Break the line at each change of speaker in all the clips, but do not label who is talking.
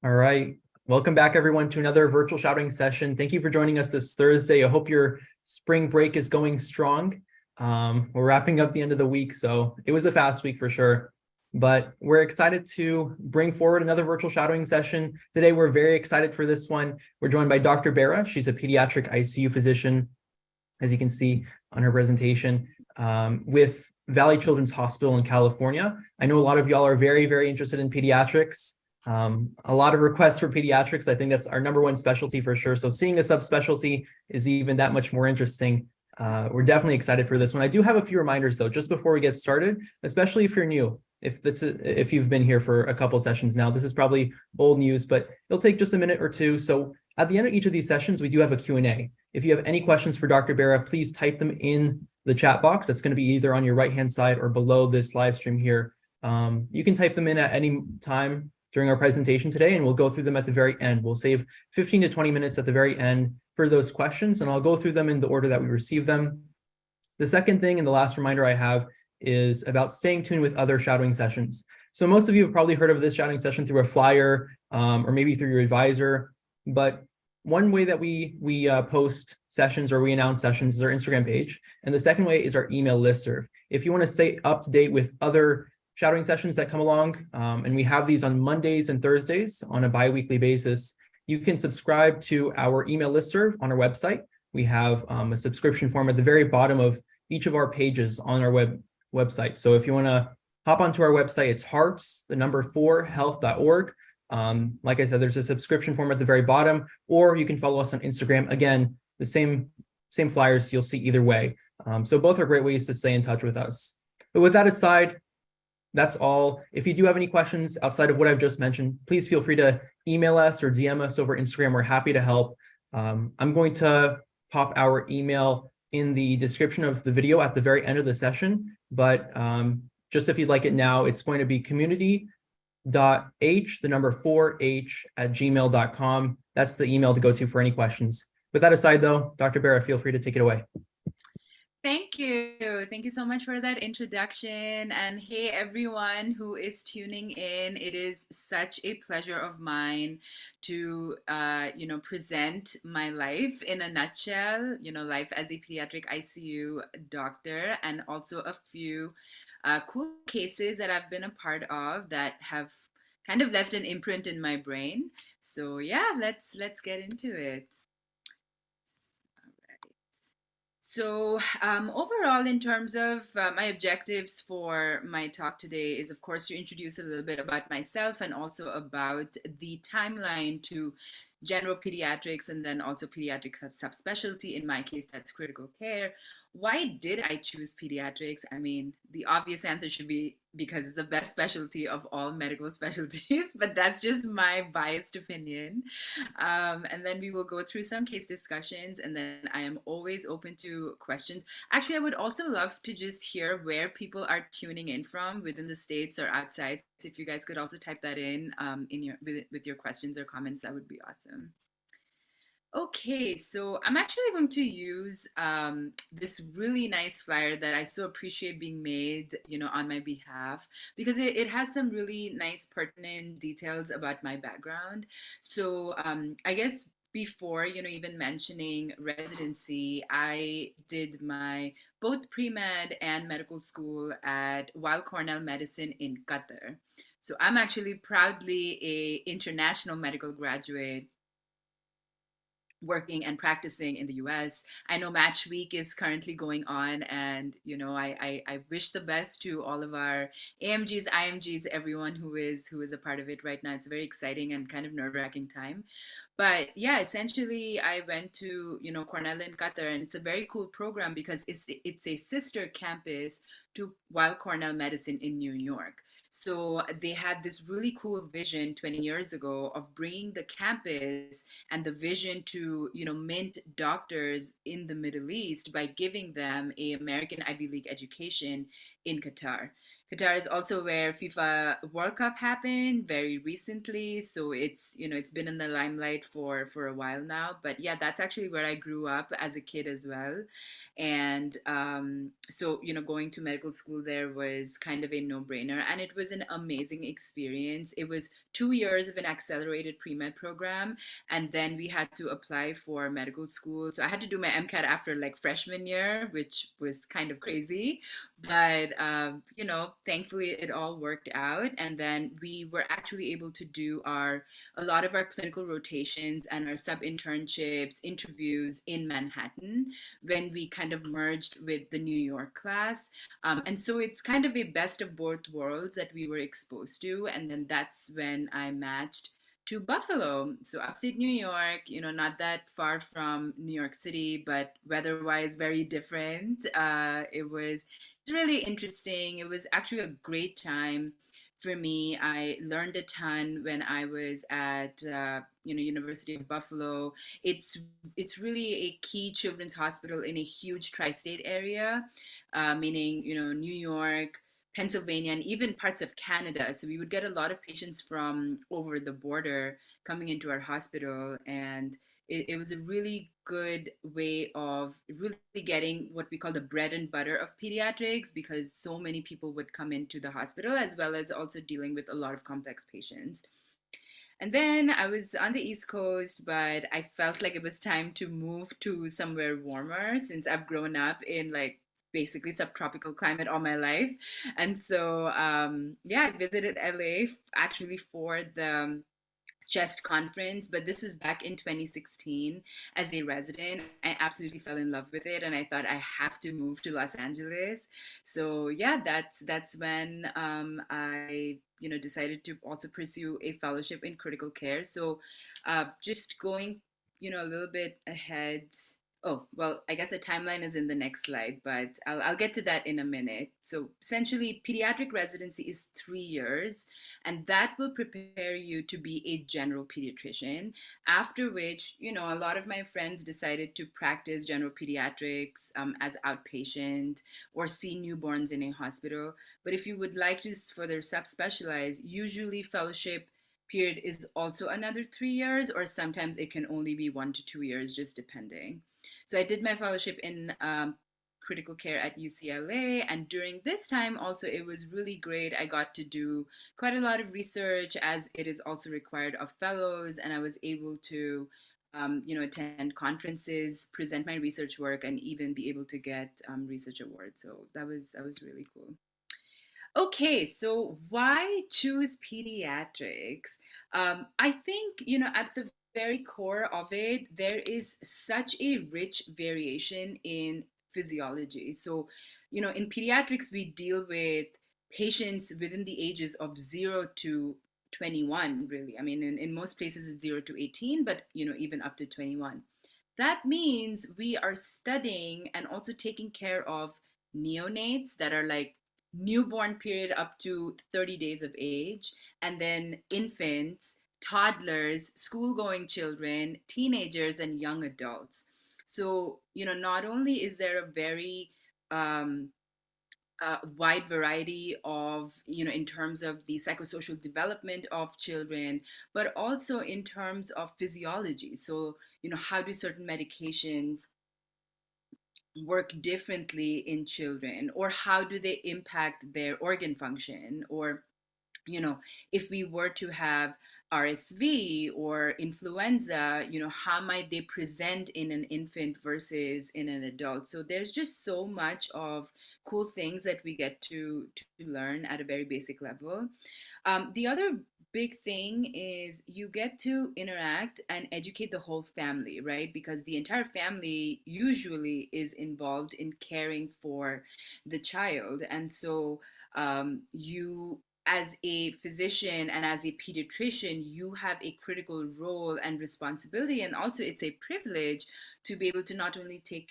All right. Welcome back, everyone, to another virtual shouting session. Thank you for joining us this Thursday. I hope your spring break is going strong. We're wrapping up the end of the week, so it was a fast week for sure. But we're excited to bring forward another virtual shadowing session. Today, we're very excited for this one. We're joined by Dr. Bera. She's a pediatric ICU physician, as you can see on her presentation, with Valley Children's Hospital in California. I know a lot of y'all are very, very interested in pediatrics. A lot of requests for pediatrics. I think that's our number one specialty for sure. So seeing a subspecialty is even that much more interesting. We're definitely excited for this one. I do have a few reminders though, just before we get started, especially if you're new. If you've been here for a couple sessions now, this is probably old news, but it'll take just a minute or two. So at the end of each of these sessions, we do have a Q&A. If you have any questions for Dr. Bera, please type them in the chat box. That's going to be either on your right-hand side or below this live stream here. You can type them in at any time during our presentation today, and we'll go through them at the very end. We'll save 15 to 20 minutes at the very end for those questions, and I'll go through them in the order that we receive them. The second thing and the last reminder I have is about staying tuned with other shadowing sessions. So most of you have probably heard of this shadowing session through a flyer or maybe through your advisor, but one way that we post sessions or we announce sessions is our Instagram page. And the second way is our email listserv. If you want to stay up to date with other shadowing sessions that come along, and we have these on Mondays and Thursdays on a bi-weekly basis, you can subscribe to our email listserv on our website. We have a subscription form at the very bottom of each of our pages on our website. So if you want to hop onto our website, it's hearts4health.org. Like I said, there's a subscription form at the very bottom, or you can follow us on Instagram. Again, the same flyers you'll see either way. So both are great ways to stay in touch with us. But with that aside, that's all. If you do have any questions outside of what I've just mentioned, please feel free to email us or DM us over Instagram. We're happy to help. I'm going to pop our email in the description of the video at the very end of the session. But just if you'd like it now, it's going to be community.h4h@gmail.com. That's the email to go to for any questions. With that aside, though, Dr. Bera, feel free to take it away.
Thank you. Thank you so much for that introduction. And hey, everyone who is tuning in, it is such a pleasure of mine to, present my life in a nutshell, life as a pediatric ICU doctor, and also a few cool cases that I've been a part of that have kind of left an imprint in my brain. So yeah, let's get into it. So, overall, in terms of my objectives for my talk today, is of course to introduce a little bit about myself and also about the timeline to general pediatrics and then also pediatric subspecialty. In my case, that's critical care. Why did I choose pediatrics? I mean, the obvious answer should be because it's the best specialty of all medical specialties, but that's just my biased opinion. And then we will go through some case discussions, and then I am always open to questions. Actually, I would also love to just hear where people are tuning in from within the states or outside. So if you guys could also type that in your with your questions or comments, that would be awesome. Okay, so I'm actually going to use this really nice flyer that I so appreciate being made, on my behalf because it has some really nice pertinent details about my background. So I guess before, even mentioning residency, I did my both pre-med and medical school at Weill Cornell Medicine in Qatar. So I'm actually proudly a international medical graduate working and practicing in the US. I know Match Week is currently going on, and I wish the best to all of our AMGs, IMGs, everyone who is a part of it right now. It's a very exciting and kind of nerve-wracking time. But yeah, essentially I went to, Cornell in Qatar, and it's a very cool program because it's a sister campus to Weill Cornell Medicine in New York. So they had this really cool vision 20 years ago of bringing the campus and the vision to mint doctors in the Middle East by giving them a American Ivy League education in Qatar. Qatar is also where FIFA World Cup happened very recently, so it's been in the limelight for a while now. But yeah, that's actually where I grew up as a kid as well. And so going to medical school there was kind of a no-brainer, and it was an amazing experience. It was 2 years of an accelerated pre-med program, and then we had to apply for medical school. So I had to do my MCAT after like freshman year, which was kind of crazy, but thankfully it all worked out, and then we were actually able to do our a lot of our clinical rotations and our sub internships interviews in Manhattan when we kind of merged with the New York class. And so it's kind of a best of both worlds that we were exposed to, and then that's when I matched to Buffalo. So upstate New York, not that far from New York City, but weather-wise very different. It was really interesting. It was actually a great time for me. I learned a ton when I was at University of Buffalo. It's it's really a key children's hospital in a huge tri-state area, meaning New York, Pennsylvania, and even parts of Canada. So we would get a lot of patients from over the border coming into our hospital, and it was a really good way of really getting what we call the bread and butter of pediatrics, because so many people would come into the hospital, as well as also dealing with a lot of complex patients. And then I was on the East Coast, but I felt like it was time to move to somewhere warmer since I've grown up in like basically subtropical climate all my life. And so, yeah, I visited LA actually for the chest conference, but this was back in 2016 as a resident. I absolutely fell in love with it, and I thought I have to move to Los Angeles. So yeah, that's when I decided to also pursue a fellowship in critical care. So just going a little bit ahead. Oh, well, I guess the timeline is in the next slide, but I'll get to that in a minute. So essentially, pediatric residency is 3 years, and that will prepare you to be a general pediatrician. After which, a lot of my friends decided to practice general pediatrics as outpatient or see newborns in a hospital. But if you would like to further subspecialize, usually fellowship period is also another 3 years, or sometimes it can only be 1 to 2 years, just depending. So I did my fellowship in critical care at UCLA. And during this time, also, it was really great. I got to do quite a lot of research, as it is also required of fellows. And I was able to, attend conferences, present my research work, and even be able to get research awards. So that was really cool. Okay, so why choose pediatrics? I think, at the very core of it, there is such a rich variation in physiology. So, in pediatrics, we deal with patients within the ages of 0 to 21, really. I mean, in most places, it's 0 to 18, but, even up to 21. That means we are studying and also taking care of neonates that are like newborn period up to 30 days of age, and then infants, toddlers, school going children, teenagers, and young adults. So, not only is there a very um, wide variety of, in terms of the psychosocial development of children, but also in terms of physiology. So, how do certain medications work differently in children, or how do they impact their organ function, or if we were to have RSV or influenza, how might they present in an infant versus in an adult? So there's just so much of cool things that we get to learn at a very basic level. The other big thing is you get to interact and educate the whole family, right? Because the entire family usually is involved in caring for the child. And so you, as a physician and as a pediatrician, you have a critical role and responsibility. And also, it's a privilege to be able to not only take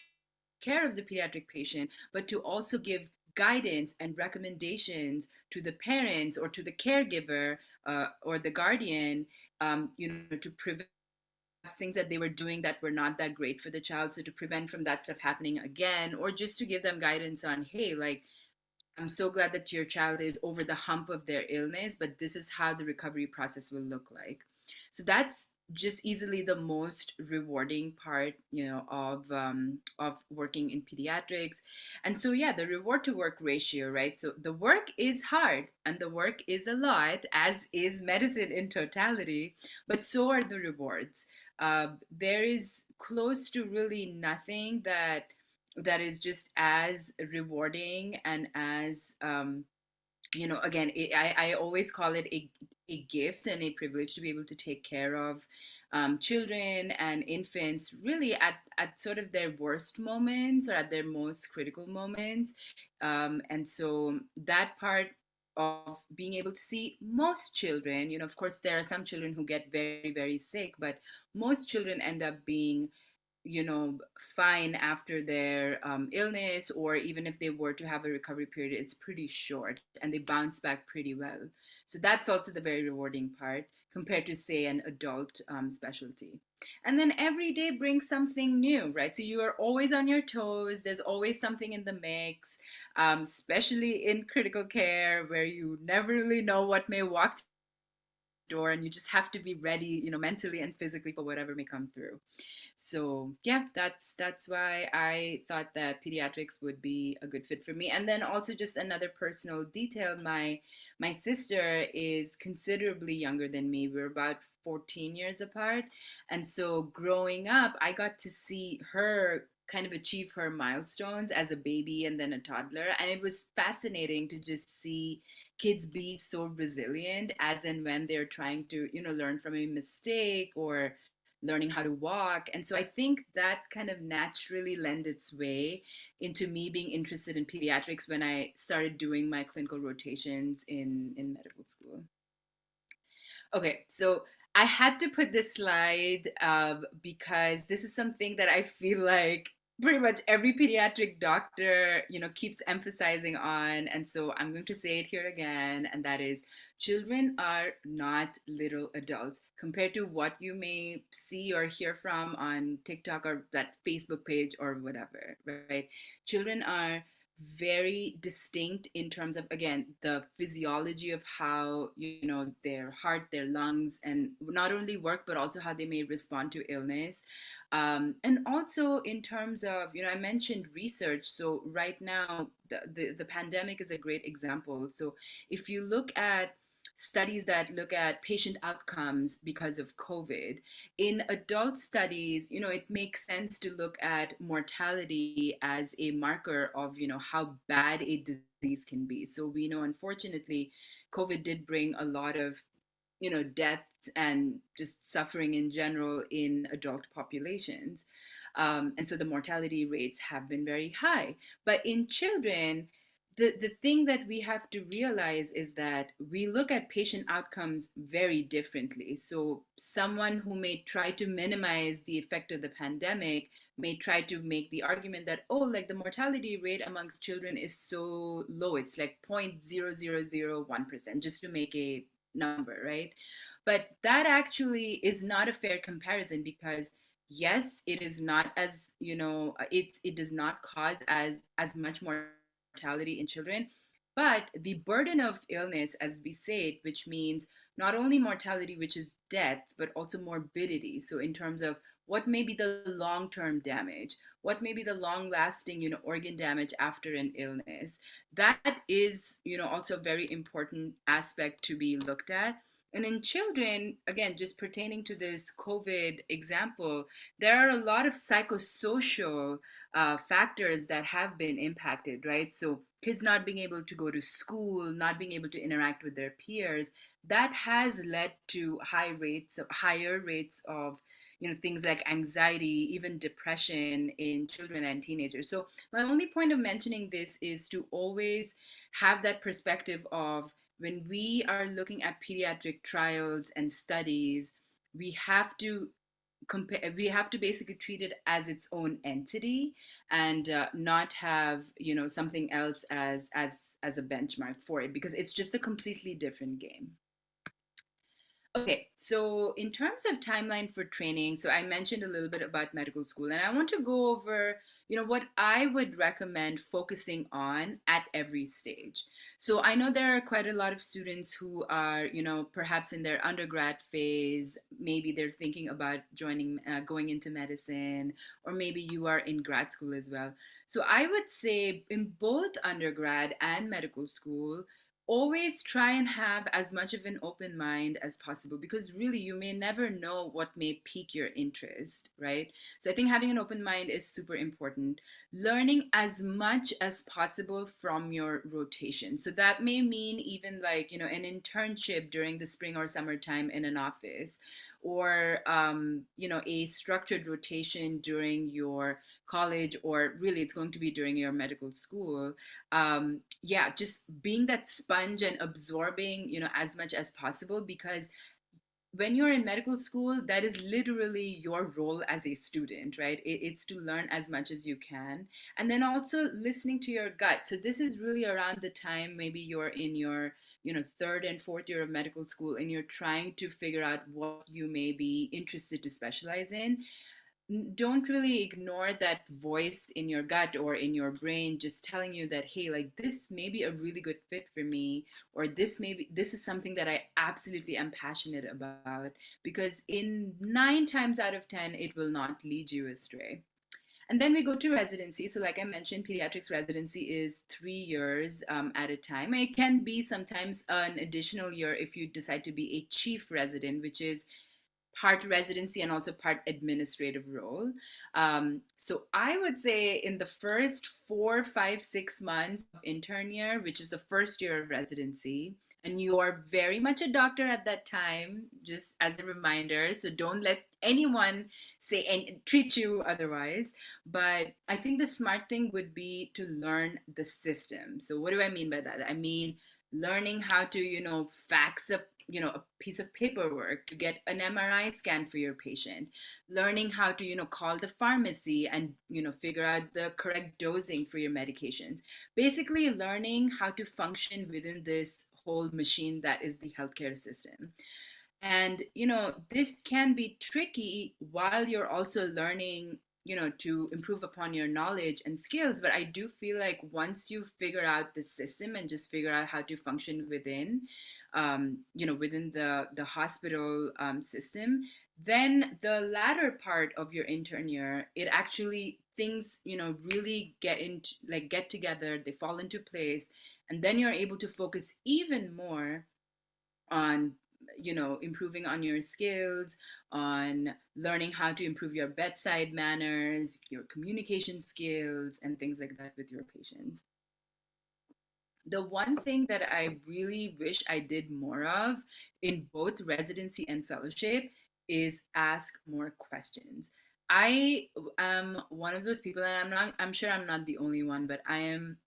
care of the pediatric patient, but to also give guidance and recommendations to the parents or to the caregiver or the guardian, to prevent things that they were doing that were not that great for the child. So to prevent from that stuff happening again, or just to give them guidance on, hey, like, I'm so glad that your child is over the hump of their illness, but this is how the recovery process will look like. So that's just easily the most rewarding part, of working in pediatrics. And so yeah, the reward to work ratio, right? So the work is hard and the work is a lot, as is medicine in totality, but so are the rewards. There is close to really nothing that is just as rewarding and as again, I always call it a gift and a privilege to be able to take care of children and infants really at sort of their worst moments or at their most critical moments. And so that part of being able to see most children, of course there are some children who get very very sick, but most children end up being fine after their illness, or even if they were to have a recovery period, it's pretty short and they bounce back pretty well. So that's also the very rewarding part compared to, say, an adult specialty. And then every day brings something new, right? So you are always on your toes. There's always something in the mix, especially in critical care where you never really know what may walk door, and you just have to be ready, mentally and physically for whatever may come through. So yeah, that's why I thought that pediatrics would be a good fit for me. And then also just another personal detail, my sister is considerably younger than me. We're about 14 years apart. And so growing up, I got to see her kind of achieve her milestones as a baby and then a toddler. And it was fascinating to just see kids be so resilient as and when they're trying to, learn from a mistake or learning how to walk. And so I think that kind of naturally lent its way into me being interested in pediatrics when I started doing my clinical rotations in medical school. Okay, so I had to put this slide because this is something that I feel like pretty much every pediatric doctor, keeps emphasizing on. And so I'm going to say it here again, and that is children are not little adults compared to what you may see or hear from on TikTok or that Facebook page or whatever, right? Children are very distinct in terms of, again, the physiology of how their heart, their lungs, and not only work but also how they may respond to illness. And also in terms of, I mentioned research. So right now the pandemic is a great example. So if you look at studies that look at patient outcomes because of COVID, in adult studies, it makes sense to look at mortality as a marker of, how bad a disease can be. So we know, unfortunately, COVID did bring a lot of, deaths and just suffering in general in adult populations. And so the mortality rates have been very high. But in children, the thing that we have to realize is that we look at patient outcomes very differently. So someone who may try to minimize the effect of the pandemic may try to make the argument that, oh, like the mortality rate amongst children is so low, it's like 0.0001%, just to make a number, right? But that actually is not a fair comparison because yes, it is not as, it does not cause as much mortality in children, but the burden of illness, as we say it, which means not only mortality, which is death, but also morbidity. So in terms of what may be the long-term damage, what may be the long-lasting, organ damage after an illness, that is, also a very important aspect to be looked at. And in children, again, just pertaining to this COVID example, there are a lot of psychosocial factors that have been impacted, right? So kids not being able to go to school, not being able to interact with their peers, that has led to higher rates of things like anxiety, even depression in children and teenagers. So my only point of mentioning this is to always have that perspective of when we are looking at pediatric trials and studies, we have to compare, we have to basically treat it as its own entity and not have something else as a benchmark for it, because it's just a completely different game. Okay, so in terms of timeline for training, so I mentioned a little bit about medical school, and I want to go over what I would recommend focusing on at every stage. So I know there are quite a lot of students who are, perhaps in their undergrad phase, maybe they're thinking about going into medicine, or maybe you are in grad school as well. So I would say in both undergrad and medical school, always try and have as much of an open mind as possible, because really you may never know what may pique your interest, right? So I think having an open mind is super important. Learning as much as possible from your rotation. So that may mean even like, an internship during the spring or summertime in an office, or, a structured rotation during your college, or really it's going to be during your medical school. Yeah, just being that sponge and absorbing, as much as possible, because when you're in medical school, that is literally your role as a student, right? It's to learn as much as you can. And then also listening to your gut. So this is really around the time maybe you're in your, third and fourth year of medical school, and you're trying to figure out what you may be interested to specialize in. Don't really ignore that voice in your gut or in your brain just telling you that, hey, like this may be a really good fit for me, or this is something that I absolutely am passionate about, because in 9 times out of 10 it will not lead you astray. And then we go to residency. So like I mentioned, pediatrics residency is 3 years at a time. It can be sometimes an additional year if you decide to be a chief resident, which is part residency and also part administrative role. So I would say in the first 4, 5, 6 months of intern year, which is the first year of residency, and you are very much a doctor at that time, just as a reminder. So don't let anyone say and treat you otherwise. But I think the smart thing would be to learn the system. So what do I mean by that? I mean learning how to, fax a piece of paperwork to get an MRI scan for your patient, learning how to, call the pharmacy and, figure out the correct dosing for your medications. Basically learning how to function within this whole machine that is the healthcare system. And, this can be tricky while you're also learning, to improve upon your knowledge and skills. But I do feel like once you figure out the system and just figure out how to function within, within the hospital system, then the latter part of your intern year, it actually things, really get together, they fall into place, and then you're able to focus even more on, improving on your skills, on learning how to improve your bedside manners, your communication skills, and things like that with your patients. The one thing that I really wish I did more of in both residency and fellowship is ask more questions. I am one of those people, and I'm sure I'm not the only one, but I am,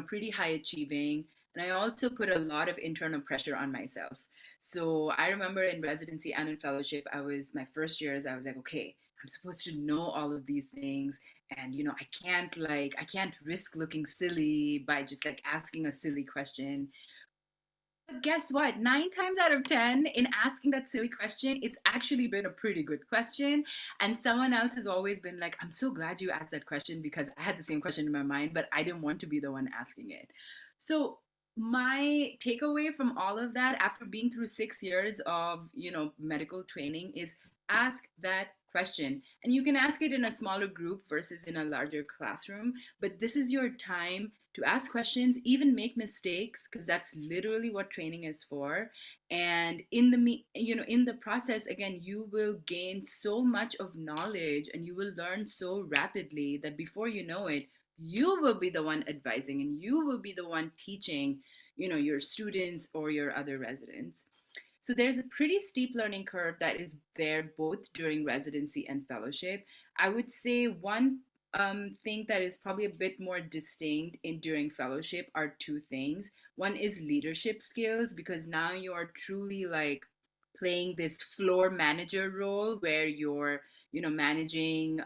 pretty high achieving. And I also put a lot of internal pressure on myself. So I remember in residency and in fellowship, my first years, I was like, okay, I'm supposed to know all of these things. And, I can't risk looking silly by just like asking a silly question. But guess what? 9 times out of 10, in asking that silly question, it's actually been a pretty good question. And someone else has always been like, I'm so glad you asked that question, because I had the same question in my mind, but I didn't want to be the one asking it. So, my takeaway from all of that, after being through 6 years of, medical training, is ask that question. And you can ask it in a smaller group versus in a larger classroom, but this is your time to ask questions, even make mistakes, because that's literally what training is for. And in the process, again, you will gain so much of knowledge, and you will learn so rapidly that before you know it, you will be the one advising, and you will be the one teaching, your students or your other residents. So there's a pretty steep learning curve that is there both during residency and fellowship. I would say one thing that is probably a bit more distinct in during fellowship are two things. One is leadership skills, because now you are truly like playing this floor manager role where you're managing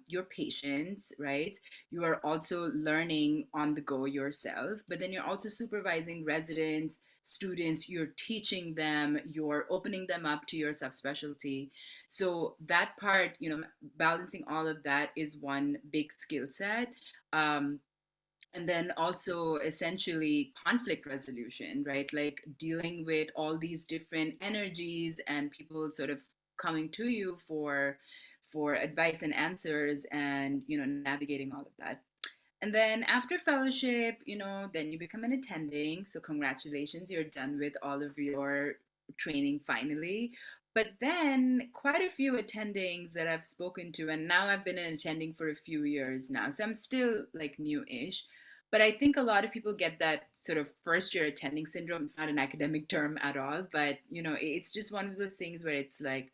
your patients, right? You are also learning on the go yourself, but then you're also supervising residents, students, you're teaching them, you're opening them up to your subspecialty. So that part, balancing all of that is one big skill set. um, and then also essentially conflict resolution, right? Like dealing with all these different energies and people sort of coming to you for advice and answers, and navigating all of that. And then after fellowship, then you become an attending. So congratulations, you're done with all of your training finally. But then quite a few attendings that I've spoken to, and now I've been an attending for a few years now. So I'm still like new-ish. But I think a lot of people get that sort of first year attending syndrome. It's not an academic term at all, but it's just one of those things where it's like,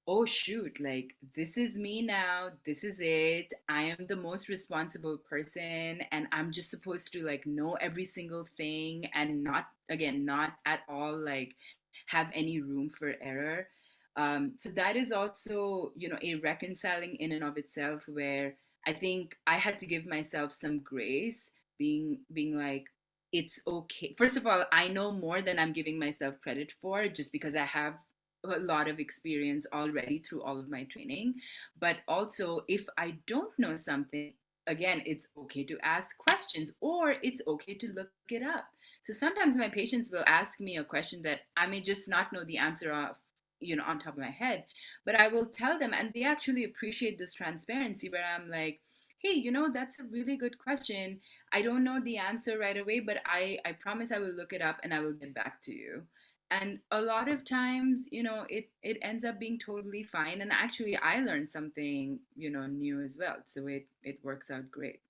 oh shoot, like this is me now, this is it, I am the most responsible person, and I'm just supposed to like know every single thing and not, again, not at all like have any room for error. So that is also a reconciling in and of itself, where I think I had to give myself some grace, being like, it's okay. First of all, I know more than I'm giving myself credit for, just because I have a lot of experience already through all of my training. But also, if I don't know something, again, it's okay to ask questions, or it's okay to look it up. So sometimes my patients will ask me a question that I may just not know the answer of, on top of my head, but I will tell them, and they actually appreciate this transparency where I'm like, hey, that's a really good question. I don't know the answer right away, but I promise I will look it up and I will get back to you. And a lot of times, it ends up being totally fine, and actually I learned something new as well, so it works out great.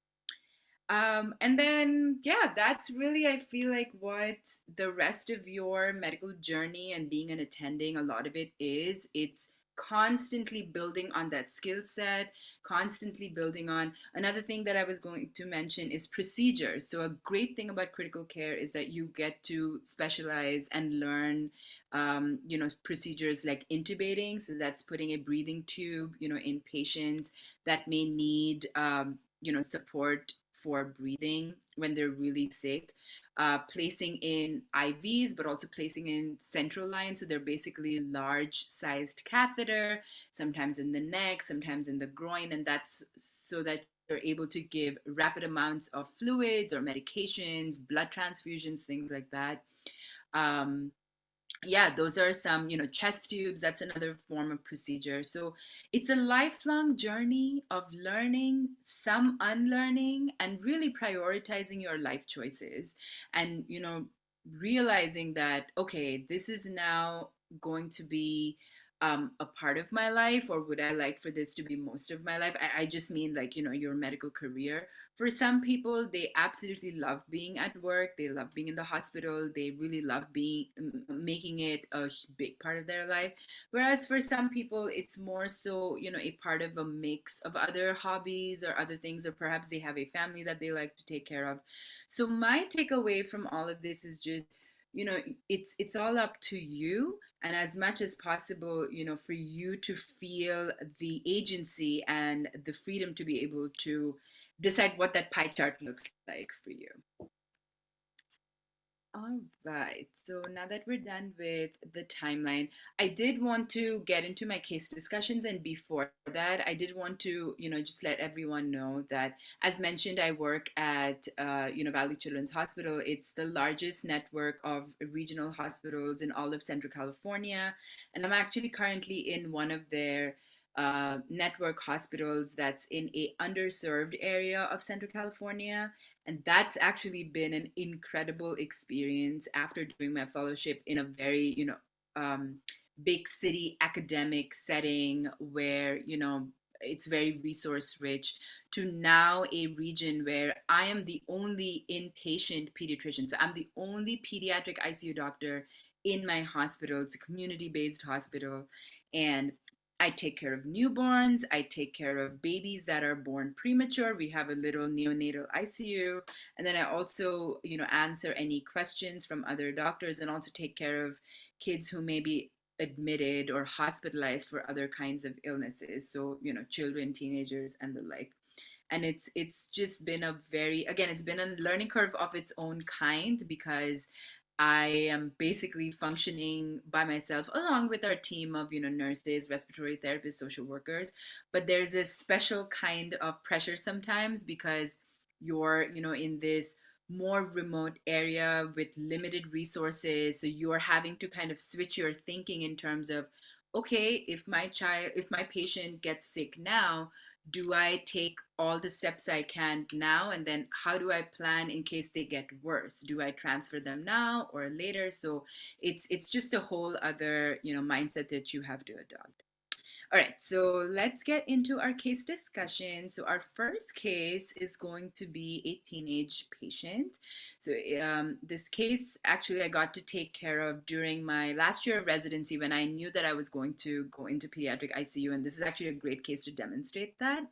And then, yeah, that's really, I feel like, what the rest of your medical journey and being an attending, a lot of it is. It's constantly building on that skill set, constantly building on. Another thing that I was going to mention is procedures. So, a great thing about critical care is that you get to specialize and learn. Procedures like intubating, so that's putting a breathing tube, in patients that may need, support for breathing when they're really sick. Placing in IVs, but also placing in central lines. So they're basically large sized catheter, sometimes in the neck, sometimes in the groin. And that's so that you're able to give rapid amounts of fluids or medications, blood transfusions, things like that. Um, yeah, those are some, chest tubes, that's another form of procedure. So it's a lifelong journey of learning, some unlearning, and really prioritizing your life choices. And realizing that, okay, this is now going to be a part of my life, or would I like for this to be most of my life? I just mean like, your medical career. For some people, they absolutely love being at work. They love being in the hospital. They really love being making it a big part of their life. Whereas for some people, it's more so, a part of a mix of other hobbies or other things, or perhaps they have a family that they like to take care of. So my takeaway from all of this is just, it's all up to you, and as much as possible, for you to feel the agency and the freedom to be able to decide what that pie chart looks like for you. All right. So now that we're done with the timeline, I did want to get into my case discussions. And before that, I did want to, just let everyone know that, as mentioned, I work at, Valley Children's Hospital. It's the largest network of regional hospitals in all of Central California. And I'm actually currently in one of their network hospitals that's in a underserved area of Central California. And that's actually been an incredible experience after doing my fellowship in a very, big city academic setting where, it's very resource rich, to now a region where I am the only inpatient pediatrician. So I'm the only pediatric ICU doctor in my hospital. It's a community based hospital. And I take care of newborns. I take care of babies that are born premature. We have a little neonatal ICU. And then I also, answer any questions from other doctors, and also take care of kids who may be admitted or hospitalized for other kinds of illnesses. So, children, teenagers, and the like. And it's just been a very, again, it's been a learning curve of its own kind, because I am basically functioning by myself along with our team of, nurses, respiratory therapists, social workers. But there's this special kind of pressure sometimes, because you're, in this more remote area with limited resources. So you're having to kind of switch your thinking in terms of, okay, if my patient gets sick now, do I take all the steps I can now? And then how do I plan in case they get worse? Do I transfer them now or later? So it's just a whole other, mindset that you have to adopt. All right, so let's get into our case discussion. So our first case is going to be a teenage patient. So this case, actually, I got to take care of during my last year of residency, when I knew that I was going to go into pediatric ICU, and this is actually a great case to demonstrate that.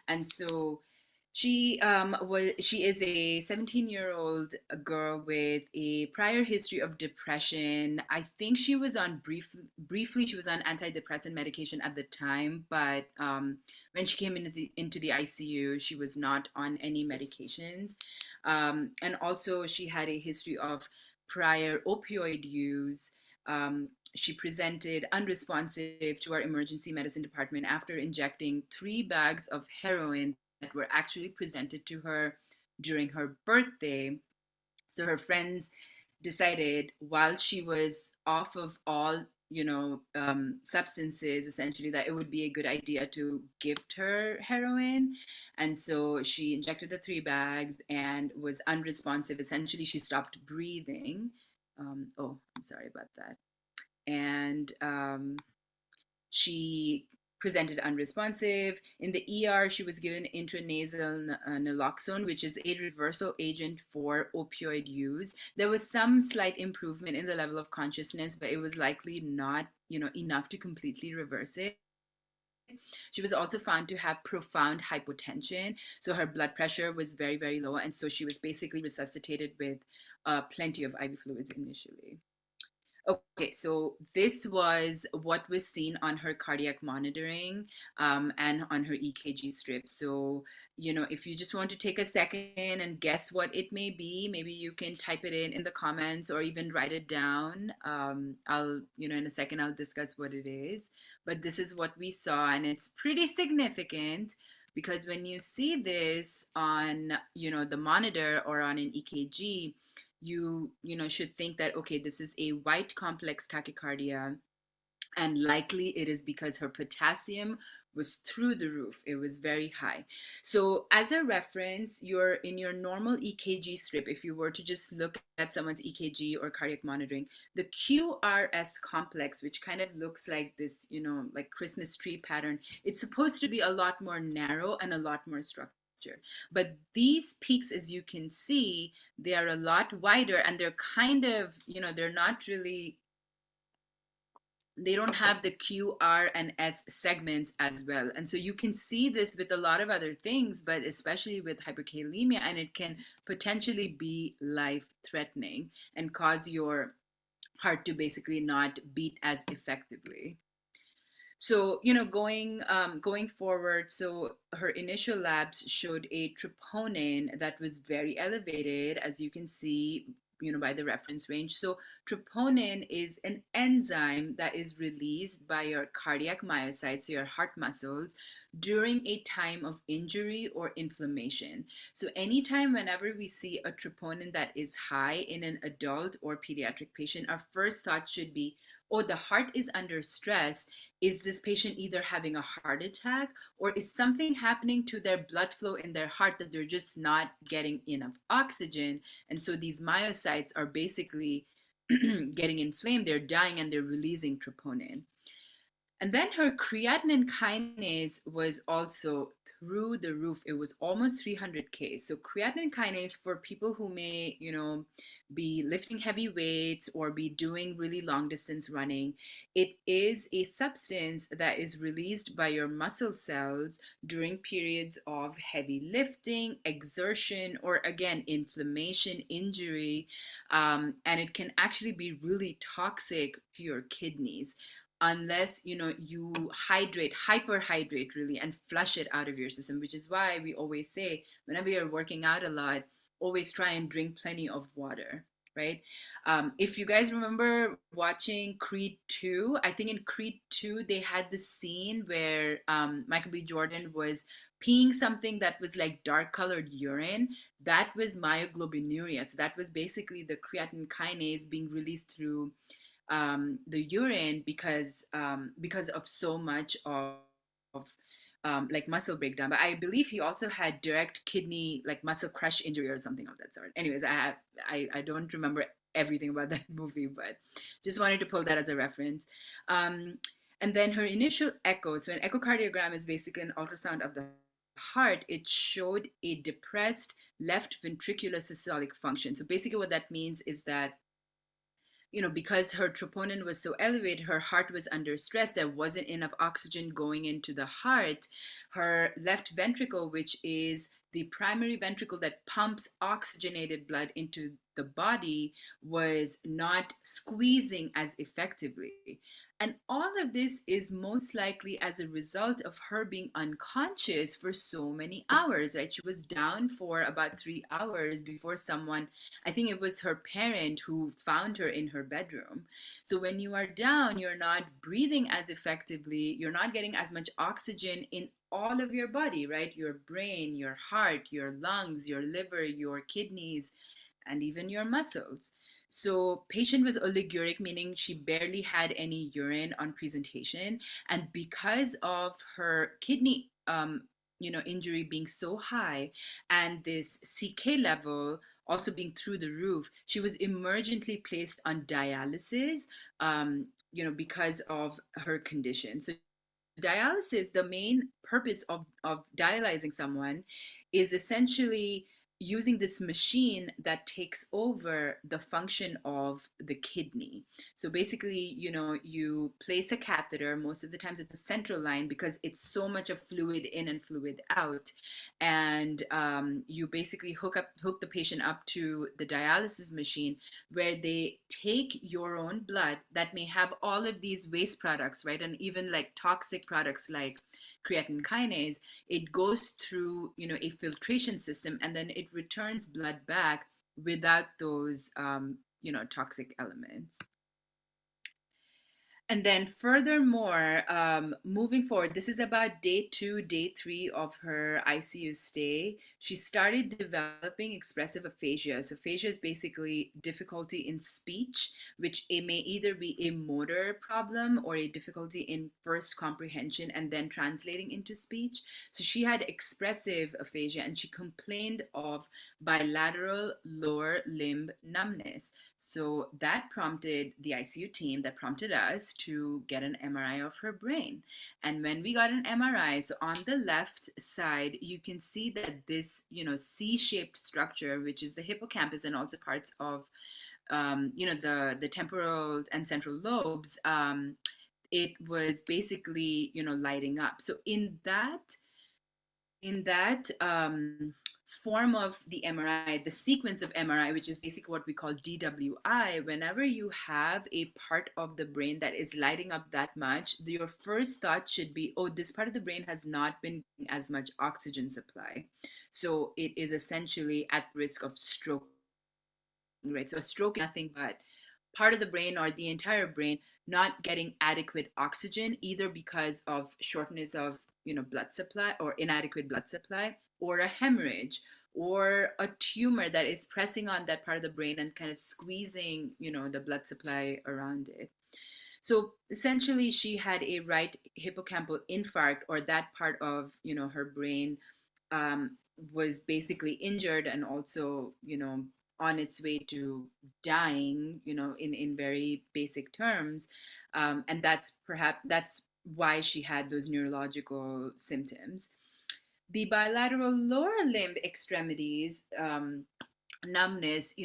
And so she is a 17-year-old girl with a prior history of depression. I think she was on briefly she was on antidepressant medication at the time, but when she came into the ICU, she was not on any medications. And also she had a history of prior opioid use. She presented unresponsive to our emergency medicine department after injecting 3 bags of heroin that were actually presented to her during her birthday. So her friends decided, while she was off of all, substances, essentially, that it would be a good idea to gift her heroin. And so she injected the 3 bags and was unresponsive. Essentially, she stopped breathing. Oh, I'm sorry about that. And she presented unresponsive. In the ER, she was given intranasal naloxone, which is a reversal agent for opioid use. There was some slight improvement in the level of consciousness, but it was likely not, enough to completely reverse it. She was also found to have profound hypotension. So her blood pressure was very, very low. And so she was basically resuscitated with plenty of IV fluids initially. Okay, so this was what was seen on her cardiac monitoring, and on her EKG strip. So, if you just want to take a second and guess what it may be, maybe you can type it in the comments or even write it down. In a second, I'll discuss what it is. But this is what we saw, and it's pretty significant, because when you see this on, the monitor or on an EKG, you should think that, okay, this is a white complex tachycardia, and likely it is because her potassium was through the roof. It was very high. So as a reference, you're in your normal EKG strip. If you were to just look at someone's EKG or cardiac monitoring, the QRS complex, which kind of looks like this, like Christmas tree pattern, it's supposed to be a lot more narrow and a lot more structured. But these peaks, as you can see, they are a lot wider, and they're kind of, they're not really, they don't have the Q, R, and S segments as well. And so you can see this with a lot of other things, but especially with hyperkalemia, and it can potentially be life threatening and cause your heart to basically not beat as effectively. So, going forward, so her initial labs showed a troponin that was very elevated, as you can see, by the reference range. So troponin is an enzyme that is released by your cardiac myocytes, so your heart muscles, during a time of injury or inflammation. So anytime, whenever we see a troponin that is high in an adult or pediatric patient, our first thought should be, oh, the heart is under stress. Is this patient either having a heart attack, or is something happening to their blood flow in their heart that they're just not getting enough oxygen? And so these myocytes are basically getting inflamed, they're dying, and they're releasing troponin. And then her creatinine kinase was also through the roof. It was almost 300 K. So creatinine kinase, for people who may, be lifting heavy weights or be doing really long distance running, it is a substance that is released by your muscle cells during periods of heavy lifting, exertion, or again, inflammation, injury. And it can actually be really toxic to your kidneys unless you hyperhydrate really and flush it out of your system, which is why we always say whenever you're working out a lot, always try and drink plenty of water, right? If you guys remember watching Creed 2, I think in Creed 2 they had this scene where Michael B. Jordan was peeing something that was like dark colored urine. That was myoglobinuria. So that was basically the creatine kinase being released through the urine because of so much of like muscle breakdown. But I believe he also had direct kidney like muscle crush injury or something of that sort. Anyways, I don't remember everything about that movie, but just wanted to pull that as a reference. Um, and then her initial echo. So an echocardiogram is basically an ultrasound of the heart. It showed a depressed left ventricular systolic function. So basically, what that means is that because her troponin was so elevated, her heart was under stress. There wasn't enough oxygen going into the heart. Her left ventricle, which is the primary ventricle that pumps oxygenated blood into the body, was not squeezing as effectively. And all of this is most likely as a result of her being unconscious for so many hours, right? She was down for about 3 hours before someone, I think it was her parent, who found her in her bedroom. So when you are down, you're not breathing as effectively, you're not getting as much oxygen in all of your body, right? Your brain, your heart, your lungs, your liver, your kidneys, and even your muscles. So patient was oliguric, meaning she barely had any urine on presentation. And because of her kidney injury being so high and this CK level also being through the roof, she was emergently placed on dialysis, because of her condition. So dialysis, the main purpose of dialyzing someone is essentially using this machine that takes over the function of the kidney. So basically, you place a catheter. Most of the times it's a central line because it's so much of fluid in and fluid out. And you basically hook the patient up to the dialysis machine, where they take your own blood that may have all of these waste products, right? And even like toxic products like creatine kinase. It goes through a filtration system, and then it returns blood back without those toxic elements. And then furthermore, moving forward, this is about day 2, day 3 of her ICU stay. She started developing expressive aphasia. So aphasia is basically difficulty in speech, which it may either be a motor problem or a difficulty in first comprehension and then translating into speech. So she had expressive aphasia, and she complained of bilateral lower limb numbness. So that prompted the ICU team, that prompted us to get an MRI of her brain. And when we got an MRI, so on the left side, you can see that this, C-shaped structure, which is the hippocampus and also parts of, the temporal and central lobes, it was basically, lighting up. So in that form of the MRI, the sequence of MRI, which is basically what we call DWI, whenever you have a part of the brain that is lighting up that much, your first thought should be, oh, this part of the brain has not been getting as much oxygen supply. So it is essentially at risk of stroke, right? So a stroke is nothing but part of the brain or the entire brain not getting adequate oxygen, either because of shortness of blood supply or inadequate blood supply, or a hemorrhage, or a tumor that is pressing on that part of the brain and kind of squeezing the blood supply around it. So essentially she had a right hippocampal infarct, or that part of her brain um, was basically injured and also on its way to dying, in very basic terms. And that's why she had those neurological symptoms. The bilateral lower limb extremities numbness,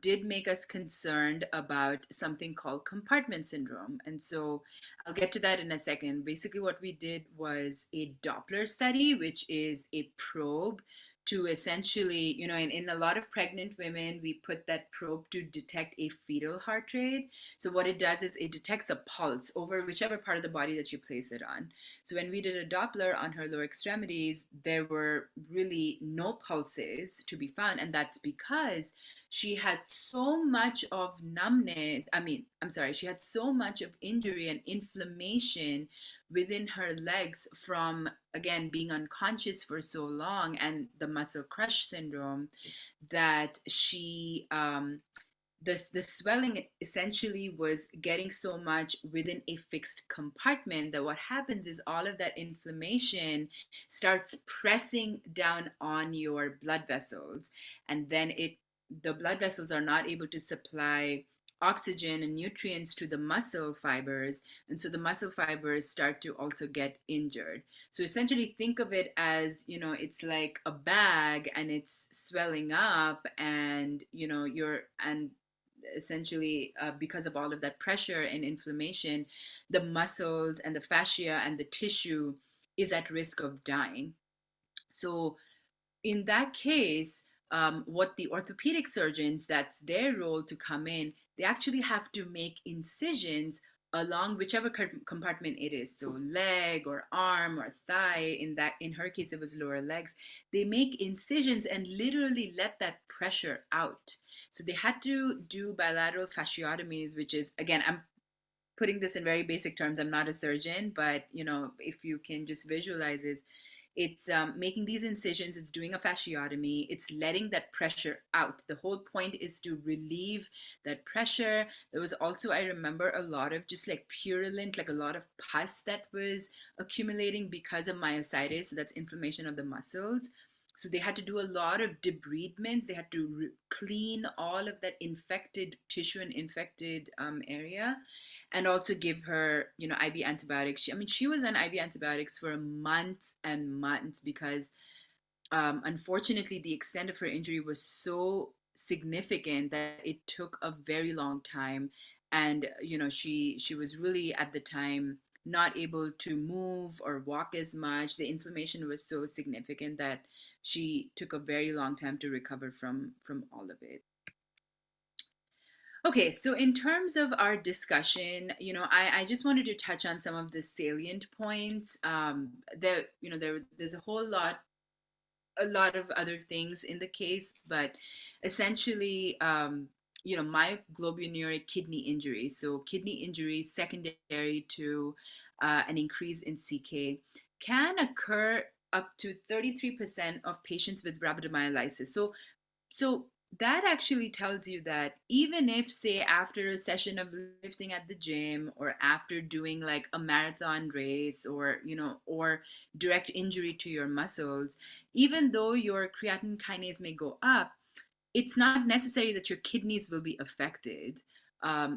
did make us concerned about something called compartment syndrome. And so I'll get to that in a second. Basically, what we did was a Doppler study, which is a probe to essentially, in a lot of pregnant women, we put that probe to detect a fetal heart rate. So what it does is it detects a pulse over whichever part of the body that you place it on. So when we did a Doppler on her lower extremities, there were really no pulses to be found. And that's because she had so much of numbness. I'm sorry, she had so much of injury and inflammation within her legs from, again, being unconscious for so long and the muscle crush syndrome that the swelling essentially was getting so much within a fixed compartment that what happens is all of that inflammation starts pressing down on your blood vessels, and then the blood vessels are not able to supply oxygen and nutrients to the muscle fibers, and so the muscle fibers start to also get injured. So essentially think of it as, it's like a bag and it's swelling up, and you're and essentially because of all of that pressure and inflammation, the muscles and the fascia and the tissue is at risk of dying. So in that case, what the orthopedic surgeons, that's their role to come in, they actually have to make incisions along whichever compartment it is, so leg or arm or thigh. In her case it was lower legs. They make incisions and literally let that pressure out. So they had to do bilateral fasciotomies, which is, again, I'm putting this in very basic terms, I'm not a surgeon, but if you can just visualize it, it's making these incisions, it's doing a fasciotomy, it's letting that pressure out. The whole point is to relieve that pressure. There was also, I remember, a lot of just like purulent, like a lot of pus that was accumulating because of myositis. So that's inflammation of the muscles. So they had to do a lot of debridements. They had to clean all of that infected tissue and infected area, and also give her, IV antibiotics. She was on IV antibiotics for months and months because, unfortunately, the extent of her injury was so significant that it took a very long time. And, she was really at the time not able to move or walk as much. The inflammation was so significant that she took a very long time to recover from all of it. Okay, so in terms of our discussion, I just wanted to touch on some of the salient points. There's a lot of other things in the case, but essentially, myoglobinuria kidney injury. So kidney injury secondary to an increase in CK can occur up to 33% of patients with rhabdomyolysis. So that actually tells you that even if, say, after a session of lifting at the gym or after doing like a marathon race or direct injury to your muscles, even though your creatine kinase may go up, it's not necessary that your kidneys will be affected.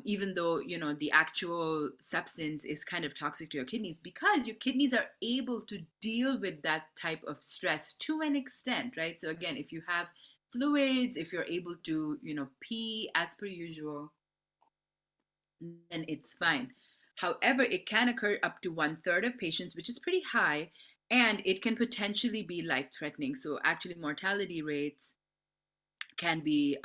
Even though the actual substance is kind of toxic to your kidneys, because your kidneys are able to deal with that type of stress to an extent, right? So again, if you have fluids, if you're able to pee as per usual, then it's fine. However, it can occur up to 1/3 of patients, which is pretty high, and it can potentially be life threatening. So actually mortality rates can be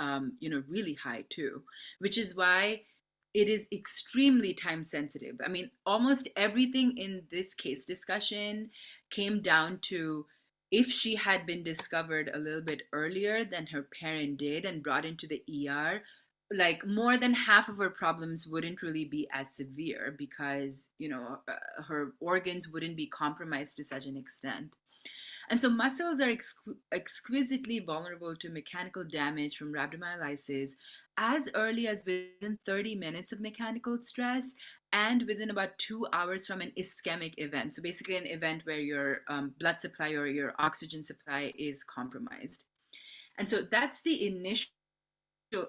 really high too, which is why it is extremely time sensitive. Almost everything in this case discussion came down to, if she had been discovered a little bit earlier than her parent did and brought into the ER, like more than half of her problems wouldn't really be as severe because her organs wouldn't be compromised to such an extent. And so muscles are exquisitely vulnerable to mechanical damage from rhabdomyolysis as early as within 30 minutes of mechanical stress and within about 2 hours from an ischemic event. So basically an event where your blood supply or your oxygen supply is compromised. And so that's the initial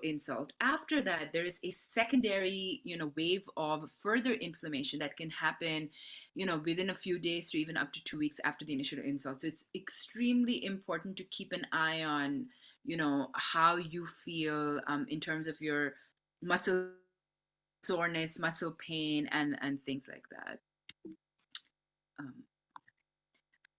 insult, after that there is a secondary, wave of further inflammation that can happen, within a few days to even up to 2 weeks after the initial insult. So it's extremely important to keep an eye on, how you feel in terms of your muscle soreness, muscle pain, and things like that. Um,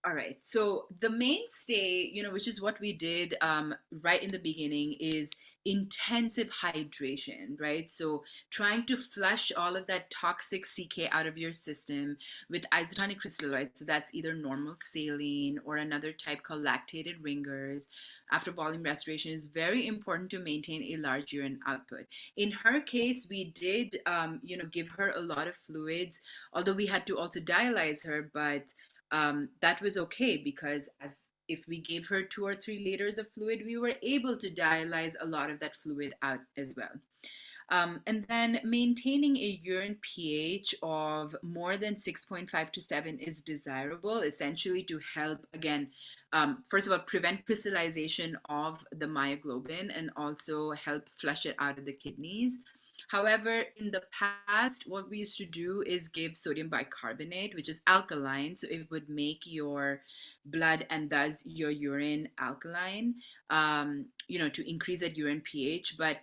All right. So the mainstay, which is what we did right in the beginning, is intensive hydration, right? So trying to flush all of that toxic CK out of your system with isotonic crystalloids. So that's either normal saline or another type called lactated ringers. After volume restoration, is very important to maintain a large urine output. In her case, we did, give her a lot of fluids, although we had to also dialyze her, but that was okay because as if we gave her 2 or 3 liters of fluid, we were able to dialyze a lot of that fluid out as well. And then maintaining a urine pH of more than 6.5 to 7 is desirable, essentially to help, again, first of all, prevent crystallization of the myoglobin and also help flush it out of the kidneys. However, in the past, what we used to do is give sodium bicarbonate, which is alkaline. So it would make your blood and thus your urine alkaline, to increase that urine pH. But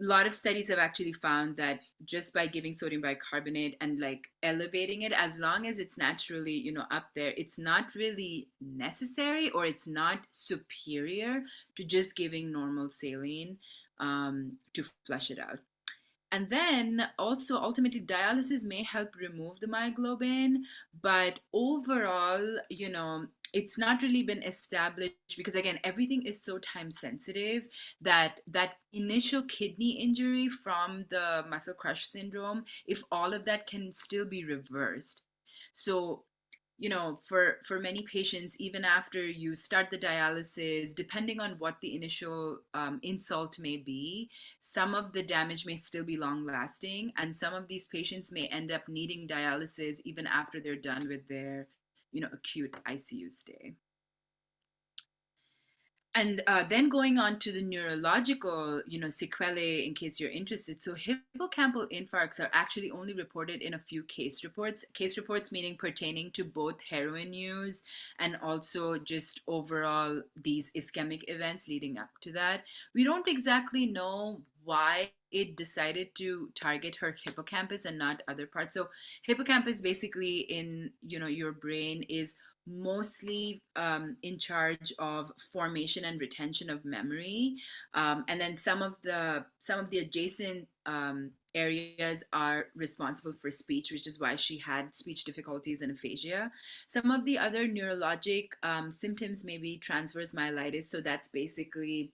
a lot of studies have actually found that just by giving sodium bicarbonate and like elevating it, as long as it's naturally, up there, it's not really necessary or it's not superior to just giving normal saline to flush it out. And then also, ultimately, dialysis may help remove the myoglobin, but overall, it's not really been established because, again, everything is so time sensitive that that initial kidney injury from the muscle crush syndrome, if all of that can still be reversed. So for many patients, even after you start the dialysis, depending on what the initial insult may be, some of the damage may still be long lasting, and some of these patients may end up needing dialysis even after they're done with their acute ICU stay. And then going on to the neurological, sequelae, in case you're interested. So hippocampal infarcts are actually only reported in a few case reports. Case reports meaning pertaining to both heroin use and also just overall these ischemic events leading up to that. We don't exactly know why it decided to target her hippocampus and not other parts. So hippocampus basically in your brain is mostly in charge of formation and retention of memory, and then some of the adjacent areas are responsible for speech, which is why she had speech difficulties and aphasia. Some of the other neurologic symptoms may be transverse myelitis, so that's basically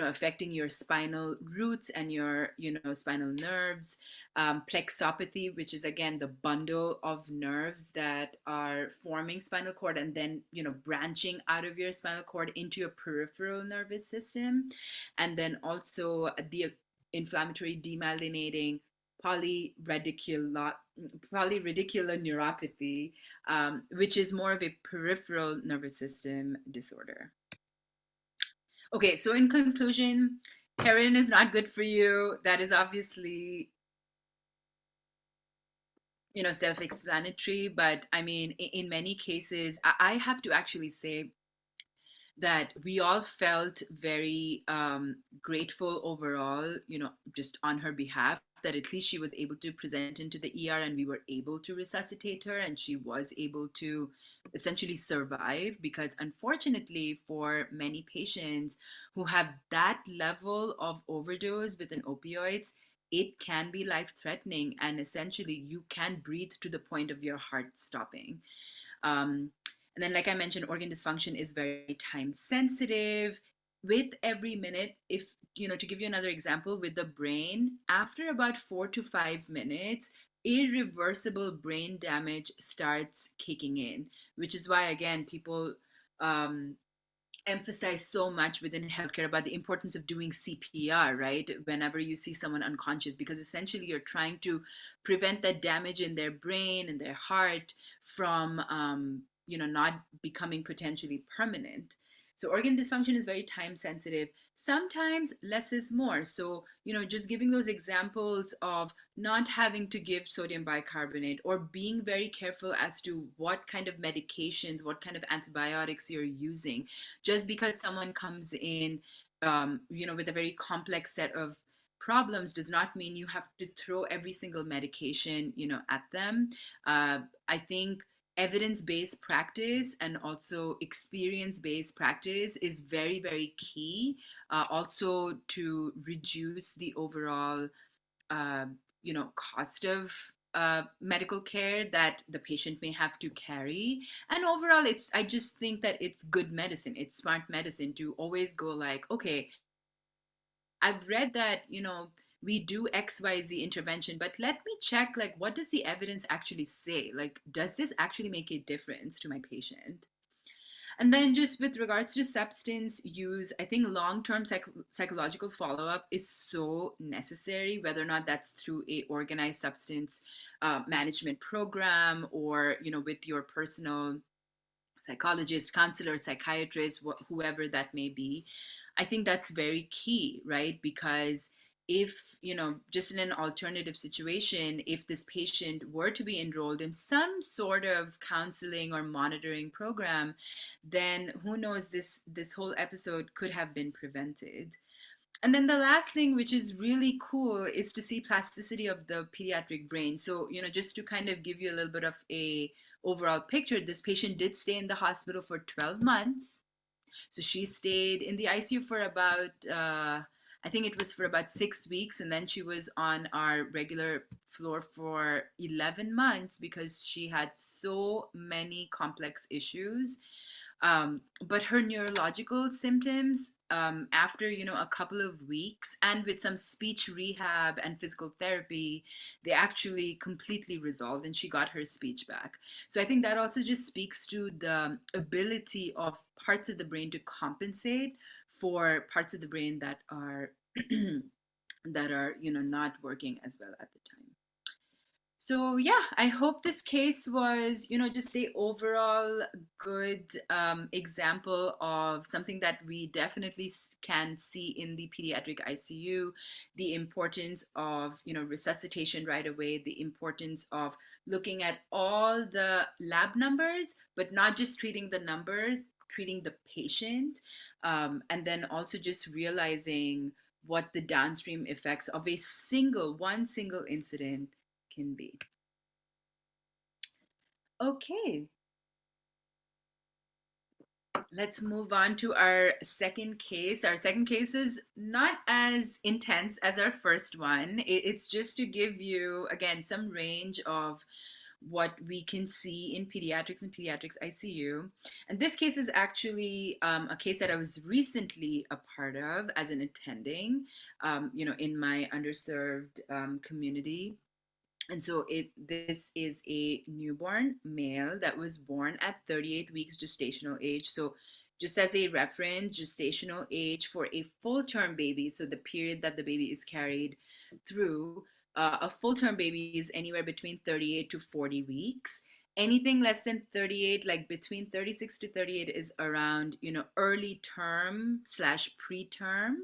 affecting your spinal roots and your spinal nerves. Plexopathy, which is again the bundle of nerves that are forming spinal cord and then branching out of your spinal cord into your peripheral nervous system. And then also the inflammatory demyelinating polyradicular neuropathy, which is more of a peripheral nervous system disorder. Okay, so in conclusion, heroin is not good for you. That is obviously self-explanatory, but I mean, in many cases, I have to actually say that we all felt very grateful overall, just on her behalf, that at least she was able to present into the ER and we were able to resuscitate her and she was able to essentially survive, because unfortunately for many patients who have that level of overdose with an opioids, it can be life-threatening and essentially you can breathe to the point of your heart stopping. And then, like I mentioned, organ dysfunction is very time sensitive. With every minute, if to give you another example, with the brain, after about 4 to 5 minutes, irreversible brain damage starts kicking in, which is why, again, people emphasize so much within healthcare about the importance of doing CPR, right? Whenever you see someone unconscious, because essentially you're trying to prevent that damage in their brain and their heart from, not becoming potentially permanent. So organ dysfunction is very time sensitive. Sometimes less is more. So, just giving those examples of not having to give sodium bicarbonate, or being very careful as to what kind of medications, what kind of antibiotics you're using. Just because someone comes in, with a very complex set of problems does not mean you have to throw every single medication, at them. I think evidence-based practice and also experience-based practice is very, very key, also to reduce the overall uh, cost of medical care that the patient may have to carry. And overall, I just think that it's good medicine, it's smart medicine to always go like, okay, I've read that, we do XYZ intervention, but let me check, like, what does the evidence actually say? Like, does this actually make a difference to my patient? And then, just with regards to substance use, I think long-term psychological follow-up is so necessary, whether or not that's through a organized substance management program, or, with your personal psychologist, counselor, psychiatrist, whoever that may be. I think that's very key, right? Because if, just in an alternative situation, if this patient were to be enrolled in some sort of counseling or monitoring program, then who knows, this whole episode could have been prevented. And then the last thing, which is really cool, is to see plasticity of the pediatric brain. So, just to kind of give you a little bit of a overall picture, this patient did stay in the hospital for 12 months. So she stayed in the ICU for about, I think it was for about 6 weeks. And then she was on our regular floor for 11 months because she had so many complex issues. But her neurological symptoms, after a couple of weeks, and with some speech rehab and physical therapy, they actually completely resolved, and she got her speech back. So I think that also just speaks to the ability of parts of the brain to compensate for parts of the brain that are that are not working as well at the time. So yeah, I hope this case was, just a overall good example of something that we definitely can see in the pediatric ICU, the importance of, resuscitation right away, the importance of looking at all the lab numbers, but not just treating the numbers, treating the patient, and then also just realizing what the downstream effects of one single incident can be. Okay, let's move on to our second case. Our second case is not as intense as our first one. It's just to give you, again, some range of what we can see in pediatrics and pediatrics ICU. And this case is actually a case that I was recently a part of as an attending, in my underserved community. And so this is a newborn male that was born at 38 weeks gestational age. So just as a reference, gestational age for a full-term baby, so the period that the baby is carried through, a full-term baby is anywhere between 38 to 40 weeks. Anything less than 38, like between 36 to 38, is around, early term slash preterm.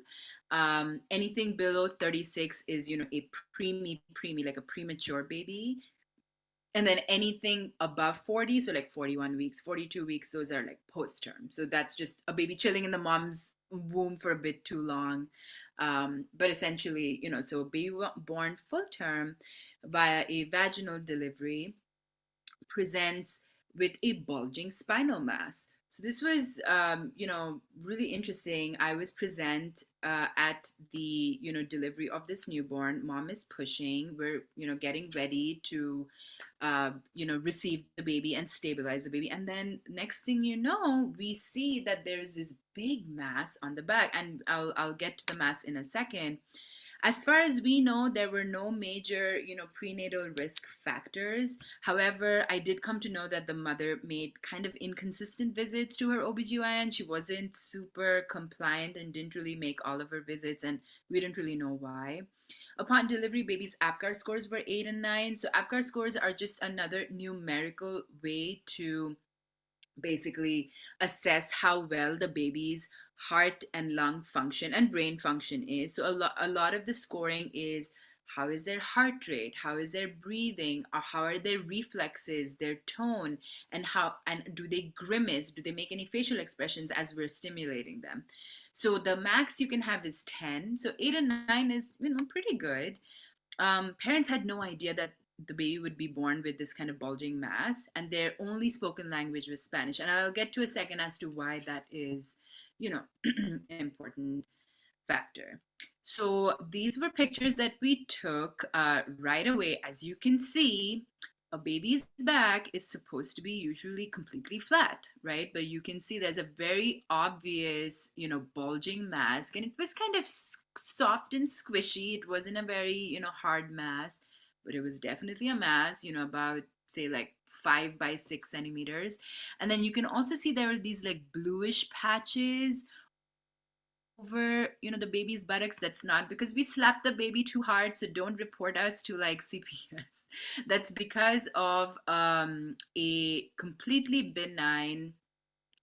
Anything below 36 is, a preemie, like a premature baby. And then anything above 40, so like 41 weeks, 42 weeks, those are like post-term. So that's just a baby chilling in the mom's womb for a bit too long. But essentially, so a baby born full term via a vaginal delivery presents with a bulging spinal mass. So this was, really interesting. I was present at the, delivery of this newborn. Mom is pushing. We're, getting ready to, receive the baby and stabilize the baby. And then next thing you know, we see that there's this big mass on the back, and I'll get to the mass in a second. As far as we know, there were no major, prenatal risk factors. However, I did come to know that the mother made kind of inconsistent visits to her OBGYN. She wasn't super compliant and didn't really make all of her visits, and we didn't really know why. Upon delivery, baby's APGAR scores were 8 and 9. So APGAR scores are just another numerical way to basically assess how well the baby's heart and lung function and brain function is. So a lot of the scoring is how is their heart rate, how is their breathing, or how are their reflexes, their tone, and how and do they grimace, do they make any facial expressions as we're stimulating them. So the max you can have is 10. So 8 and 9 is, pretty good. Parents had no idea that the baby would be born with this kind of bulging mass, and their only spoken language was Spanish. And I'll get to a second as to why that is, an important factor. So these were pictures that we took right away. As you can see, a baby's back is supposed to be usually completely flat, right? But you can see there's a very obvious, bulging mass, and it was kind of soft and squishy. It wasn't a very, hard mass, but it was definitely a mass, about say like 5 by 6 centimeters. And then you can also see there are these like bluish patches over the baby's buttocks. That's not because we slapped the baby too hard, so don't report us to like CPS. That's because of a completely benign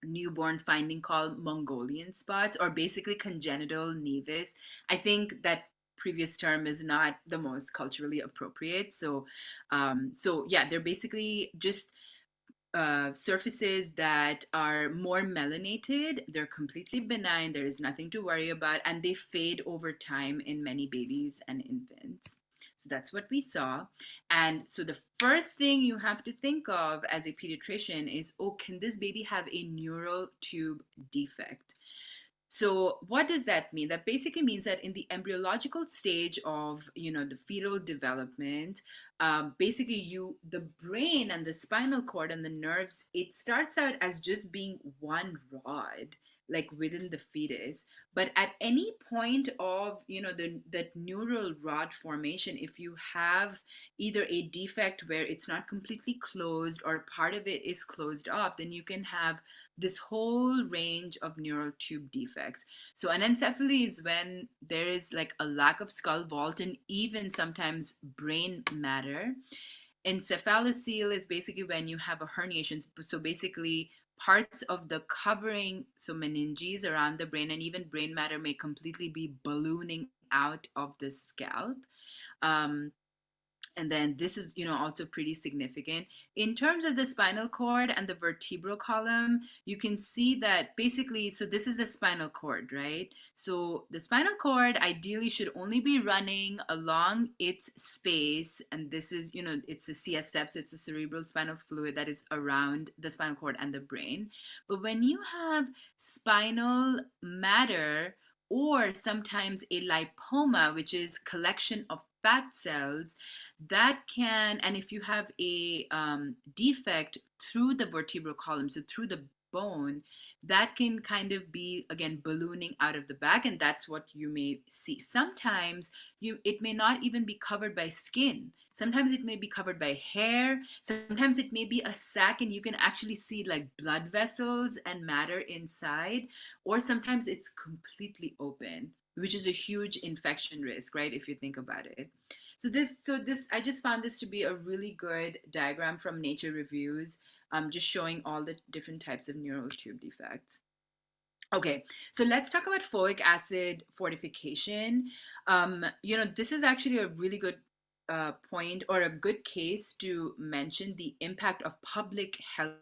newborn finding called Mongolian spots, or basically congenital nevus. I think that previous term is not the most culturally appropriate. So yeah, they're basically just surfaces that are more melanated. They're completely benign. There is nothing to worry about, and they fade over time in many babies and infants. So that's what we saw. And so the first thing you have to think of as a pediatrician is, oh, can this baby have a neural tube defect? So what does that mean? That basically means that in the embryological stage of the fetal development, basically the brain and the spinal cord and the nerves, it starts out as just being one rod, like within the fetus. But at any point of that neural rod formation, if you have either a defect where it's not completely closed or part of it is closed off, then you can have this whole range of neural tube defects. So anencephaly is when there is like a lack of skull vault and even sometimes brain matter. Encephalocele is basically when you have a herniation. So basically parts of the covering, so meninges around the brain and even brain matter may completely be ballooning out of the scalp. And then this is also pretty significant in terms of the spinal cord and the vertebral column. You can see that basically, so this is the spinal cord, right? So the spinal cord ideally should only be running along its space, and this is it's a CSF, so it's a cerebral spinal fluid that is around the spinal cord and the brain. But when you have spinal matter, or sometimes a lipoma, which is collection of fat cells, that can, and if you have a defect through the vertebral column, so through the bone, that can kind of be again ballooning out of the back, and that's what you may see. Sometimes it may not even be covered by skin. Sometimes it may be covered by hair. Sometimes it may be a sac and you can actually see like blood vessels and matter inside, or sometimes it's completely open, which is a huge infection risk, right, if you think about it. So this, I just found this to be a really good diagram from Nature Reviews, just showing all the different types of neural tube defects. Okay, so let's talk about folic acid fortification. This is actually a really good point, or a good case to mention the impact of public health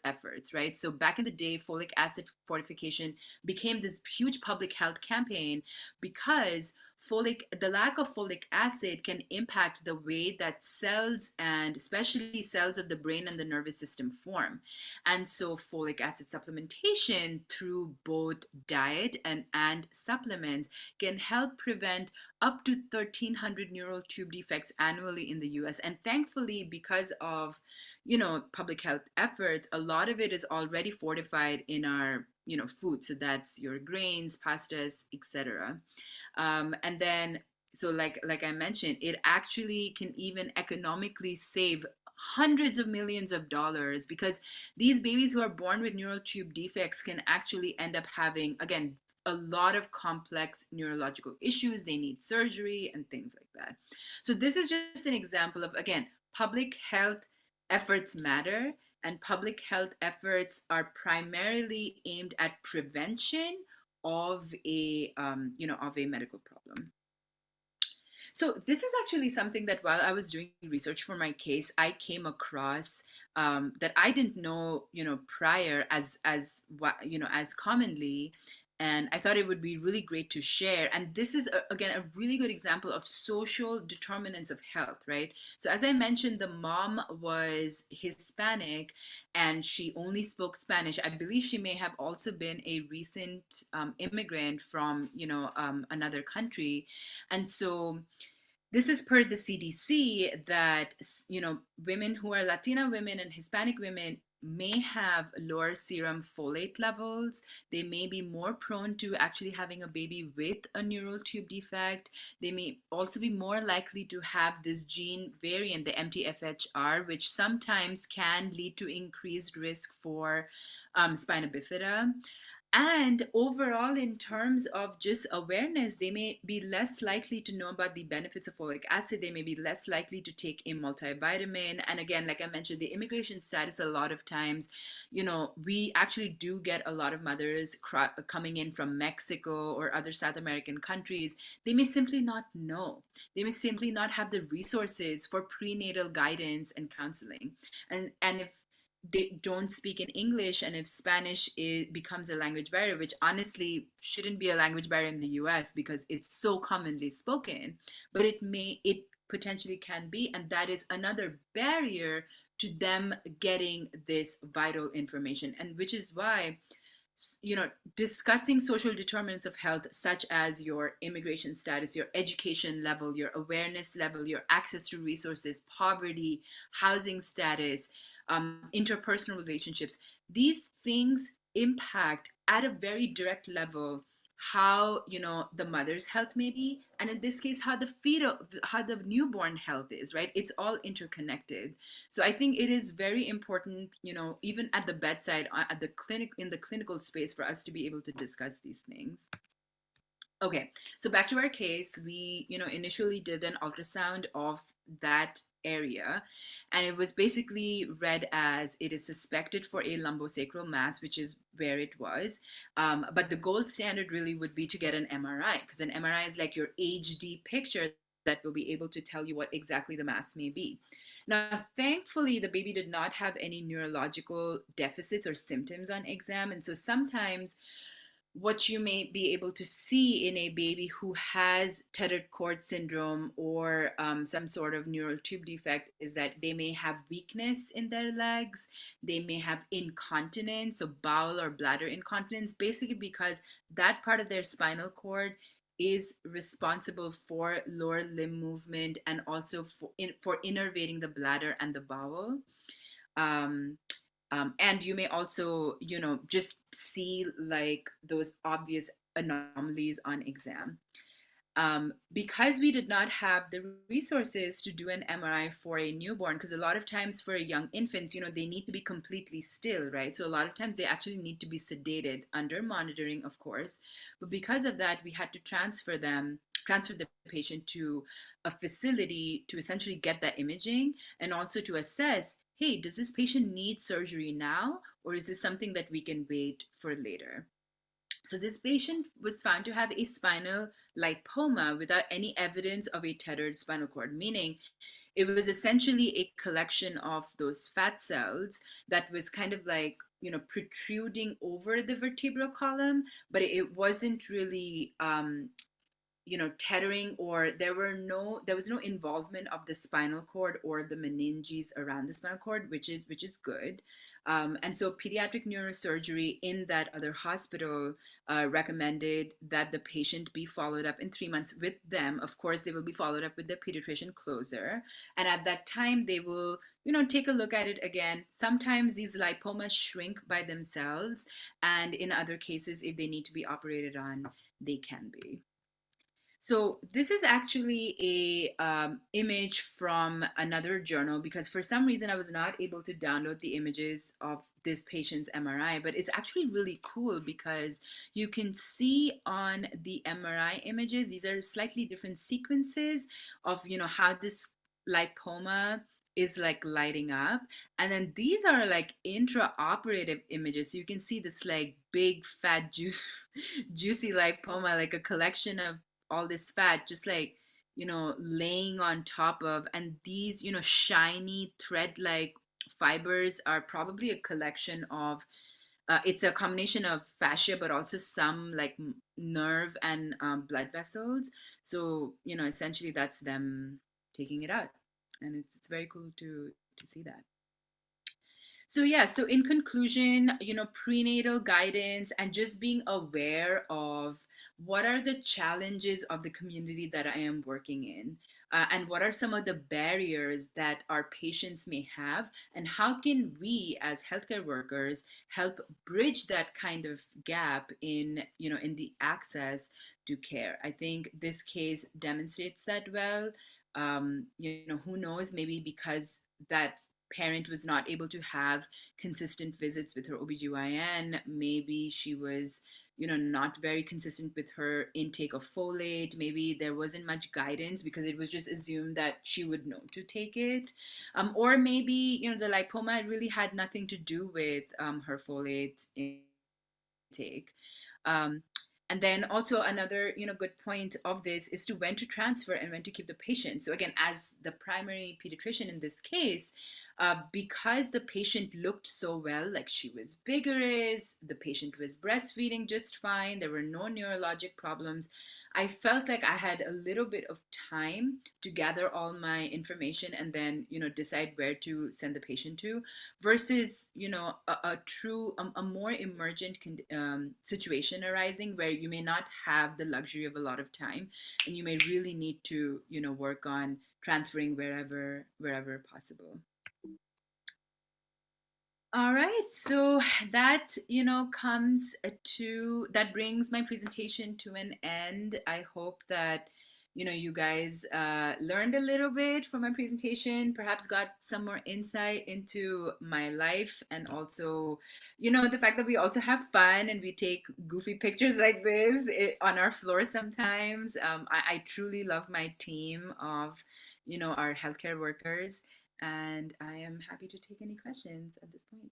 efforts, right? So back in the day, folic acid fortification became this huge public health campaign because the lack of folic acid can impact the way that cells, and especially cells of the brain and the nervous system, form. And so folic acid supplementation through both diet and supplements can help prevent up to 1,300 neural tube defects annually in the US. And thankfully, because of public health efforts, a lot of it is already fortified in our food. So that's your grains, pastas, etc. And then, so like I mentioned, it actually can even economically save hundreds of millions of dollars, because these babies who are born with neural tube defects can actually end up having, again, a lot of complex neurological issues. They need surgery and things like that. So this is just an example of, again, public health efforts matter, and public health efforts are primarily aimed at prevention of a medical problem. So this is actually something that while I was doing research for my case, I came across that I didn't know, prior as commonly, and I thought it would be really great to share. And this is again a really good example of social determinants of health, right? So as I mentioned, the mom was Hispanic, and she only spoke Spanish. I believe she may have also been a recent immigrant from, another country, and so this is per the CDC that women who are Latina women and Hispanic women may have lower serum folate levels. They may be more prone to actually having a baby with a neural tube defect. They may also be more likely to have this gene variant, the MTFHR, which sometimes can lead to increased risk for spina bifida. And overall, in terms of just awareness, they may be less likely to know about the benefits of folic acid. They may be less likely to take a multivitamin. And again, like I mentioned, the immigration status, a lot of times, we actually do get a lot of mothers coming in from Mexico or other South American countries. They may simply not know. They may simply not have the resources for prenatal guidance and counseling. And if they don't speak in English, and if becomes a language barrier, which honestly shouldn't be a language barrier in the US because it's so commonly spoken, but it potentially can be, and that is another barrier to them getting this vital information. And which is why discussing social determinants of health, such as your immigration status, your education level, your awareness level, your access to resources, poverty, housing status, interpersonal relationships, these things impact at a very direct level how the mother's health may be, and in this case how the newborn health is, right? It's all interconnected. So I think it is very important, even at the bedside, at the clinic, in the clinical space, for us to be able to discuss these things. Okay, so back to our case, we, initially did an ultrasound of that area, and it was basically read as it is suspected for a lumbosacral mass, which is where it was. But the gold standard really would be to get an MRI, because an MRI is like your HD picture that will be able to tell you what exactly the mass may be. Now, thankfully, the baby did not have any neurological deficits or symptoms on exam, and so sometimes what you may be able to see in a baby who has tethered cord syndrome or some sort of neural tube defect is that they may have weakness in their legs. They may have incontinence, so bowel or bladder incontinence, basically because that part of their spinal cord is responsible for lower limb movement and also for innervating the bladder and the bowel. Um, and you may also, just see like those obvious anomalies on exam. Because we did not have the resources to do an MRI for a newborn, because a lot of times for young infants, they need to be completely still, right? So a lot of times they actually need to be sedated under monitoring, of course. But because of that, we had to transfer the patient to a facility to essentially get that imaging and also to assess, hey, does this patient need surgery now, or is this something that we can wait for later? So this patient was found to have a spinal lipoma without any evidence of a tethered spinal cord, meaning it was essentially a collection of those fat cells that was kind of like, protruding over the vertebral column, but it wasn't really tethering, or there was no involvement of the spinal cord or the meninges around the spinal cord, which is good. And so pediatric neurosurgery in that other hospital recommended that the patient be followed up in 3 months with them. Of course, they will be followed up with the pediatrician closer, and at that time they will take a look at it again. Sometimes these lipomas shrink by themselves, and in other cases, if they need to be operated on, they can be. So this is actually a image from another journal, because for some reason I was not able to download the images of this patient's MRI, but it's actually really cool because you can see on the MRI images, these are slightly different sequences of how this lipoma is like lighting up. And then these are like intraoperative images. So you can see this like big fat juicy lipoma, like a collection of all this fat, just like, laying on top of, and these, shiny thread like fibers are probably a collection of, it's a combination of fascia, but also some like nerve and blood vessels. So, essentially that's them taking it out. And it's very cool to see that. So yeah, so in conclusion, prenatal guidance and just being aware of what are the challenges of the community that I am working in, and what are some of the barriers that our patients may have, and how can we as healthcare workers help bridge that kind of gap in, in the access to care. I think this case demonstrates that well. Who knows, maybe because that parent was not able to have consistent visits with her OBGYN. Maybe she was, not very consistent with her intake of folate. Maybe there wasn't much guidance because it was just assumed that she would know to take it. Or maybe, the lipoma really had nothing to do with her folate intake. Um, and then also another, good point of this is to when to transfer and when to keep the patient. So again, as the primary pediatrician in this case, because the patient looked so well, like she was vigorous, the patient was breastfeeding just fine, there were no neurologic problems. I felt like I had a little bit of time to gather all my information and then, decide where to send the patient to, versus, a true, a more emergent situation arising where you may not have the luxury of a lot of time, and you may really need to, work on transferring wherever possible. All right, so that, that brings my presentation to an end. I hope that, you guys learned a little bit from my presentation, perhaps got some more insight into my life, and also, the fact that we also have fun and we take goofy pictures like this on our floor sometimes. I truly love my team of, our healthcare workers, and I am happy to take any questions at this point.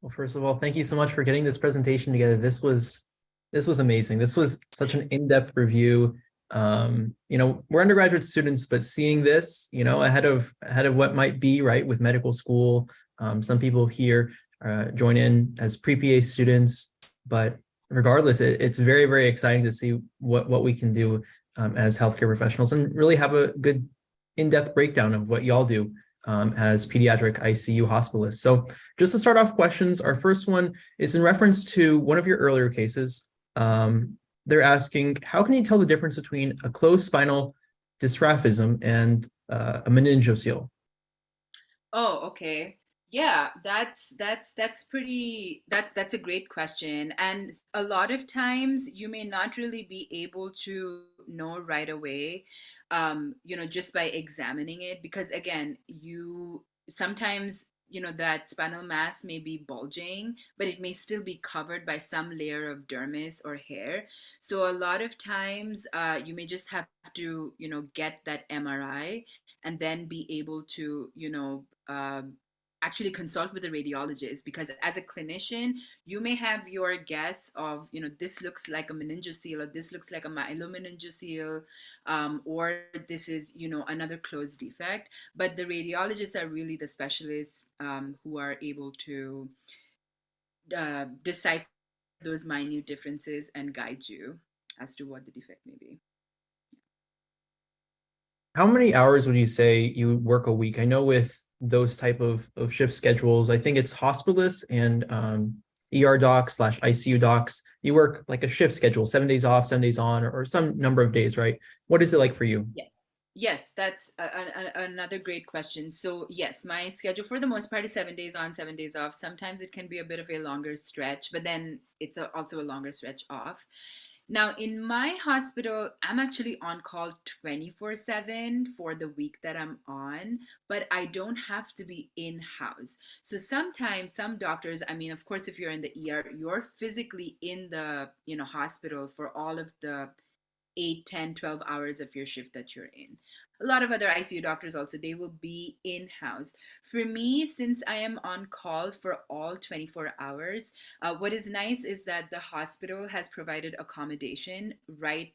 Well, first of all, thank you so much for getting this presentation together. This was amazing. This was such an in-depth review. We're undergraduate students, but seeing this, ahead of what might be right with medical school. Some people here join in as pre-PA students, but regardless, it's very, very exciting to see what we can do as healthcare professionals, and really have a good in-depth breakdown of what y'all do as pediatric ICU hospitalists. So just to start off questions, our first one is in reference to one of your earlier cases. They're asking, how can you tell the difference between a closed spinal dystrophism and a meningocele?
Oh, okay. Yeah, that's a great question. And a lot of times you may not really be able to know right away, just by examining it, because again, you sometimes, that spinal mass may be bulging, but it may still be covered by some layer of dermis or hair. So a lot of times, you may just have to, get that MRI and then be able to, actually consult with a radiologist, because as a clinician you may have your guess of, this looks like a meningocele, or this looks like a myelomeningocele, or this is, another closed defect, but the radiologists are really the specialists, who are able to decipher those minute differences and guide you as to what the defect may be.
How many hours would you say you work a week? I know with those type of shift schedules, I think it's hospitalists and ER docs / ICU docs. You work like a shift schedule, 7 days off, 7 days on, or some number of days, right? What is it like for you?
Yes. Yes, that's another great question. So, yes, my schedule for the most part is 7 days on, 7 days off. Sometimes it can be a bit of a longer stretch, but then it's also a longer stretch off. Now, in my hospital, I'm actually on call 24/7 for the week that I'm on, but I don't have to be in house. So sometimes some doctors, I mean, of course, if you're in the ER, you're physically in the, hospital for all of the 8, 10, 12 hours of your shift that you're in. a lot of other ICU doctors also, they will be in-house. For me, since I am on call for all 24 hours, what is nice is that the hospital has provided accommodation right,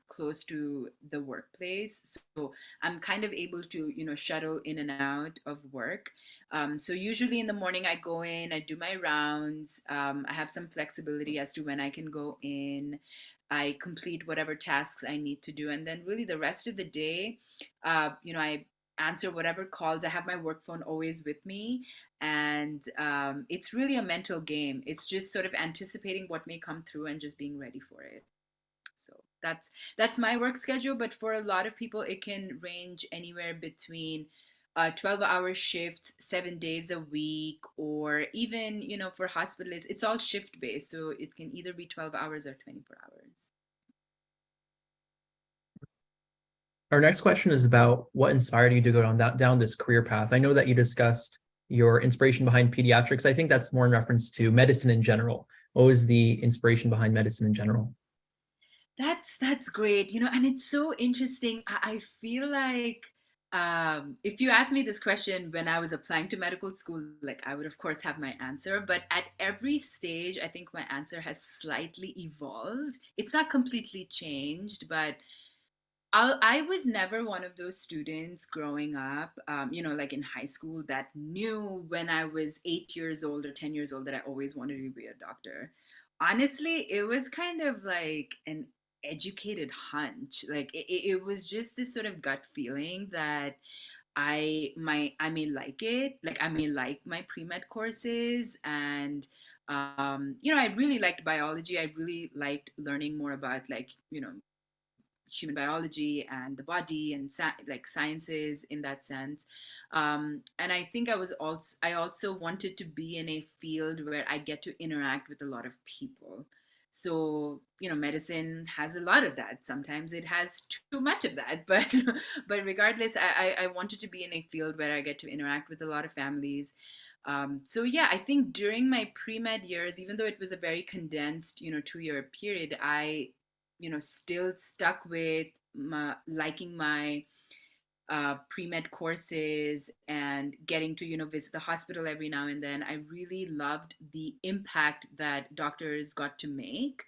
close to the workplace. So I'm kind of able to, shuttle in and out of work. So usually in the morning, I go in, I do my rounds. I have some flexibility as to when I can go in. I complete whatever tasks I need to do. And then really the rest of the day, I answer whatever calls. I have my work phone always with me. And it's really a mental game. It's just sort of anticipating what may come through and just being ready for it. So that's my work schedule. But for a lot of people, it can range anywhere between 12-hour shifts, 7 days a week, or even, for hospitalists, it's all shift based. So it can either be 12 hours or 24 hours.
Our next question is about what inspired you to go down this career path. I know that you discussed your inspiration behind pediatrics. I think that's more in reference to medicine in general. What was the inspiration behind medicine in general?
That's great, and it's so interesting. I feel like if you asked me this question when I was applying to medical school, like I would of course have my answer, but at every stage, I think my answer has slightly evolved. It's not completely changed, but I was never one of those students growing up, like in high school that knew when I was 8 years old or 10 years old that I always wanted to be a doctor. Honestly, it was kind of like an educated hunch. Like it was just this sort of gut feeling that I may like it. Like I may like my pre-med courses, and I really liked biology. I really liked learning more about, like, human biology and the body and like sciences in that sense. And I think I also wanted to be in a field where I get to interact with a lot of people. So, medicine has a lot of that. Sometimes it has too much of that, but but regardless, I wanted to be in a field where I get to interact with a lot of families. So yeah, I think during my pre-med years, even though it was a very condensed, 2-year period, I still stuck with liking my pre-med courses and getting to, visit the hospital every now and then. I really loved the impact that doctors got to make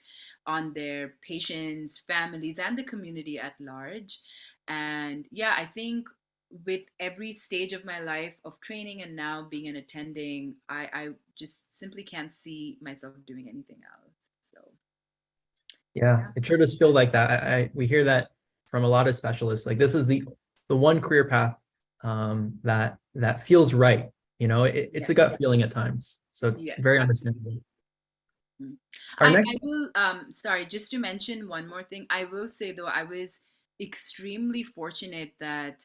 on their patients, families, and the community at large. And yeah, I think with every stage of my life of training and now being an attending, I just simply can't see myself doing anything else. So
Yeah,
yeah.
it sure does feel like that. We hear that from a lot of specialists. Like this is the one career path that feels right. It's
Yeah.
a gut feeling at times. So
Yes,
very
absolutely.
understandable.
Mm.
Our
I
next,
will sorry, just to mention one more thing. I will say though, I was extremely fortunate that,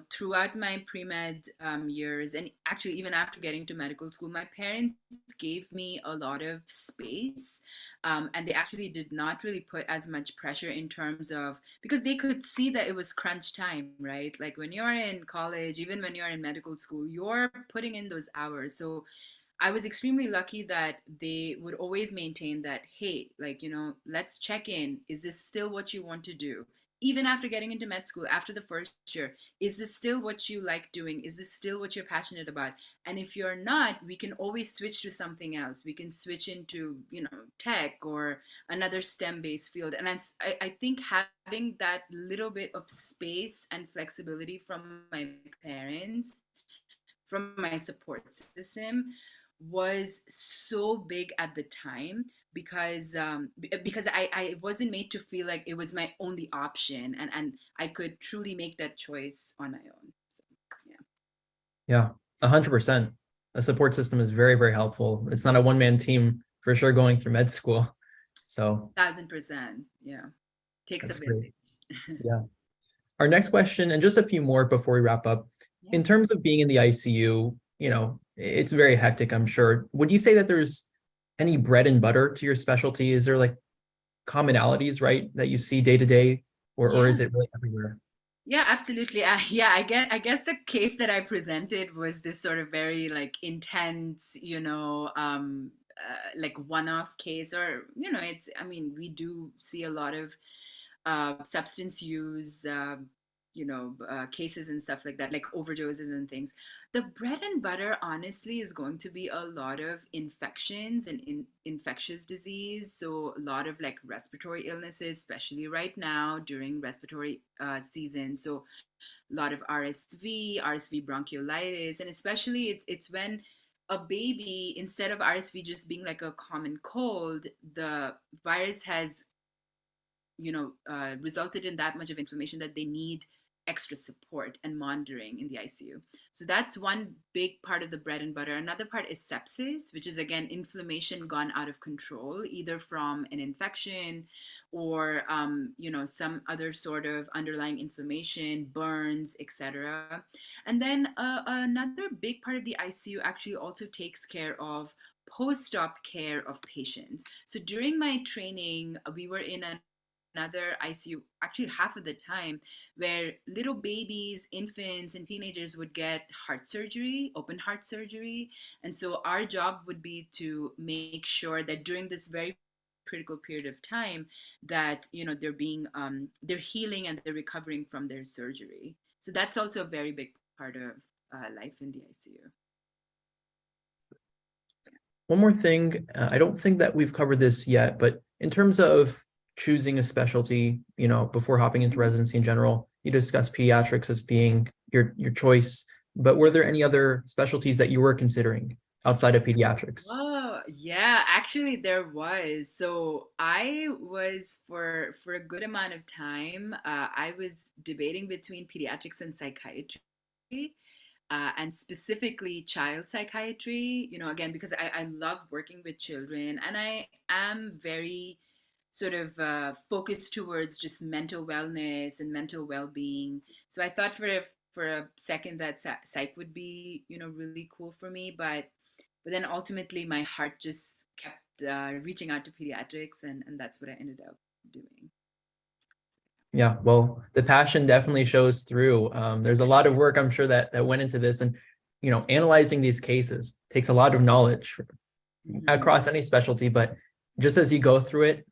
throughout my pre-med years, and actually even after getting to medical school, my parents gave me a lot of space. And they actually did not really put as much pressure in terms of, because they could see that it was crunch time, right? Like when you're in college, even when you're in medical school, you're putting in those hours. So I was extremely lucky that they would always maintain that, hey, like, let's check in. Is this still what you want to do? Even after getting into med school, after the first year, is this still what you like doing? Is this still what you're passionate about? And if you're not, we can always switch to something else. We can switch into, tech or another STEM based field. And I think having that little bit of space and flexibility from my parents, from my support system, was so big at the time, because I wasn't made to feel like it was my only option, and I could truly make that choice on my own. So yeah.
yeah, 100%. A support system is very, very helpful. It's not a one-man team for sure going through med school. So
1,000%. Yeah. Takes a
that's great.
village.
Yeah. Our next question, and just a few more before we wrap up.
Yeah.
In terms of being in the ICU, it's very hectic, I'm sure. Would you say that there's any bread and butter to your specialty? Is there like commonalities, right, that you see day to day, or
Yeah.
is it really everywhere?
Yeah, absolutely. Yeah, I guess the case that I presented was this sort of very like intense, like one-off case, or it's, I mean, we do see a lot of substance use, cases and stuff like that, like overdoses and things. The bread and butter, honestly, is going to be a lot of infections and infectious disease. So a lot of like respiratory illnesses, especially right now during respiratory season. So a lot of RSV bronchiolitis, and especially it's when a baby, instead of RSV just being like a common cold, the virus has resulted in that much of inflammation that they need extra support and monitoring in the ICU. So that's one big part of the bread and butter. Another part is sepsis, which is again inflammation gone out of control, either from an infection or some other sort of underlying inflammation, burns, etc. And then another big part of the ICU actually also takes care of post-op care of patients. So during my training, we were in another ICU, actually half of the time, where little babies, infants, and teenagers would get heart surgery, open heart surgery. And so our job would be to make sure that during this very critical period of time that they're healing and they're recovering from their surgery. So that's also a very big part of life in the ICU.
One more thing, I don't think that we've covered this yet, but in terms of choosing a specialty, before hopping into residency in general, you discussed pediatrics as being your choice, but were there any other specialties that you were considering outside of pediatrics?
Oh, yeah, actually there was. So I was for a good amount of time, I was debating between pediatrics and psychiatry. And specifically child psychiatry, again, because I love working with children and I am very sort of focused towards just mental wellness and mental well-being. So I thought for a second that psych would be, really cool for me, but then ultimately my heart just kept reaching out to pediatrics, and that's what I ended up doing.
Yeah, well, the passion definitely shows through. There's a lot of work, I'm sure, that went into this, and analyzing these cases takes a lot of knowledge across any specialty. But just as you go through it,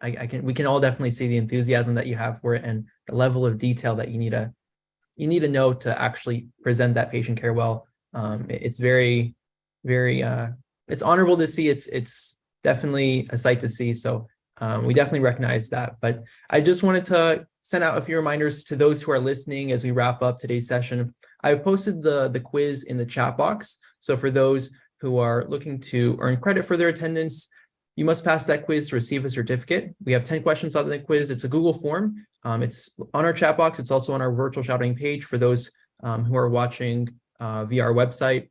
we can all definitely see the enthusiasm that you have for it and the level of detail that you need to know to actually present that patient care well. It's very, very, it's honorable to see. It's definitely a sight to see. So we definitely recognize that. But I just wanted to send out a few reminders to those who are listening as we wrap up today's session. I posted the quiz in the chat box. So for those who are looking to earn credit for their attendance, you must pass that quiz to receive a certificate. We have 10 questions on the quiz. It's a Google form. It's on our chat box. It's also on our virtual shouting page for those who are watching via our website.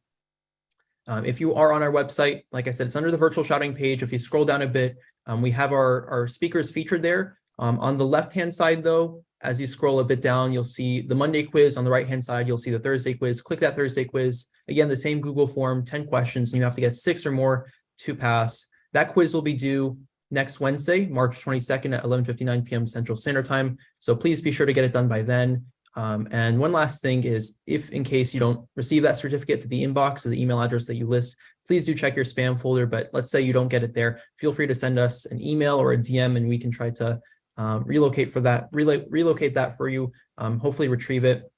If you are on our website, like I said, it's under the virtual shouting page. If you scroll down a bit, we have our speakers featured there. On the left-hand side, though, as you scroll a bit down, you'll see the Monday quiz. On the right-hand side, you'll see the Thursday quiz. Click that Thursday quiz. Again, the same Google form, 10 questions, and you have to get 6 or more to pass. That quiz will be due next Wednesday, March 22nd at 11:59 p.m. Central Standard Time. So please be sure to get it done by then. And one last thing is, if in case you don't receive that certificate to the inbox or the email address that you list, please do check your spam folder. But let's say you don't get it there, feel free to send us an email or a DM, and we can try to relocate that for you, hopefully retrieve it.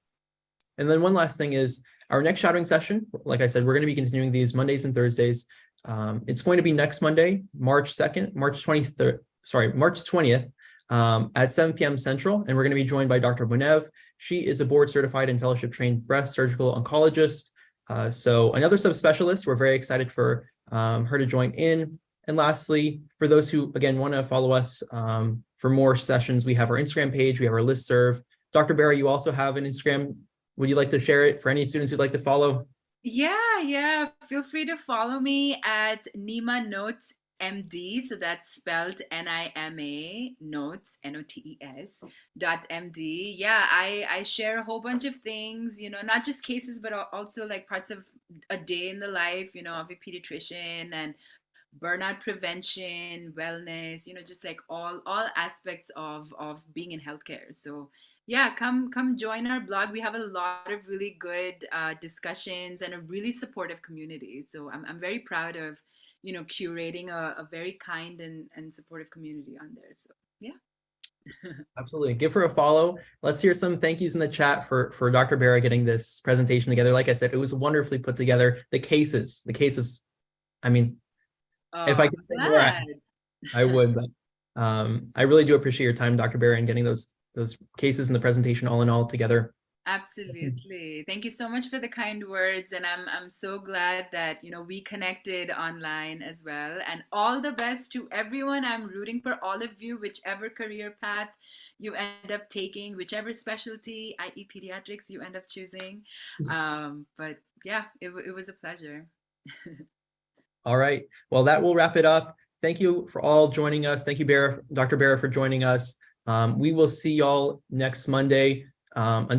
And then one last thing is our next shouting session. Like I said, we're going to be continuing these Mondays and Thursdays. It's going to be next Monday, March 20th, at 7 p.m. Central. And we're going to be joined by Dr. Bonev. She is a board certified and fellowship trained breast surgical oncologist. So another subspecialist. We're very excited for her to join in. And lastly, for those who, again, want to follow us for more sessions, we have our Instagram page, we have our listserv. Dr. Bera, you also have an Instagram. Would you like to share it for any students who'd like to follow?
Yeah. Feel free to follow me at Nima Notes MD. So that's spelled Nima Notes NOTES .md. Yeah, I share a whole bunch of things, not just cases, but also like parts of a day in the life, of a pediatrician, and burnout prevention, wellness, just like all aspects of being in healthcare. So yeah, come join our blog. We have a lot of really good discussions and a really supportive community. So I'm very proud of curating a very kind and supportive community on there. So yeah.
Absolutely. Give her a follow. Let's hear some thank yous in the chat for Dr. Bera getting this presentation together. Like I said, it was wonderfully put together. The cases, I mean, if I
Oh,
could say more,
glad.
I would, but I really do appreciate your time, Dr. Bera, and getting those cases and the presentation all in all together.
Absolutely. Thank you so much for the kind words, and I'm so glad that we connected online as well. And all the best to everyone. I'm rooting for all of you, whichever career path you end up taking, whichever specialty, i.e., pediatrics, you end up choosing. But yeah, it was a pleasure.
All right. Well, that will wrap it up. Thank you for all joining us. Thank you, Dr. Bera, for joining us. We will see y'all next Monday. Until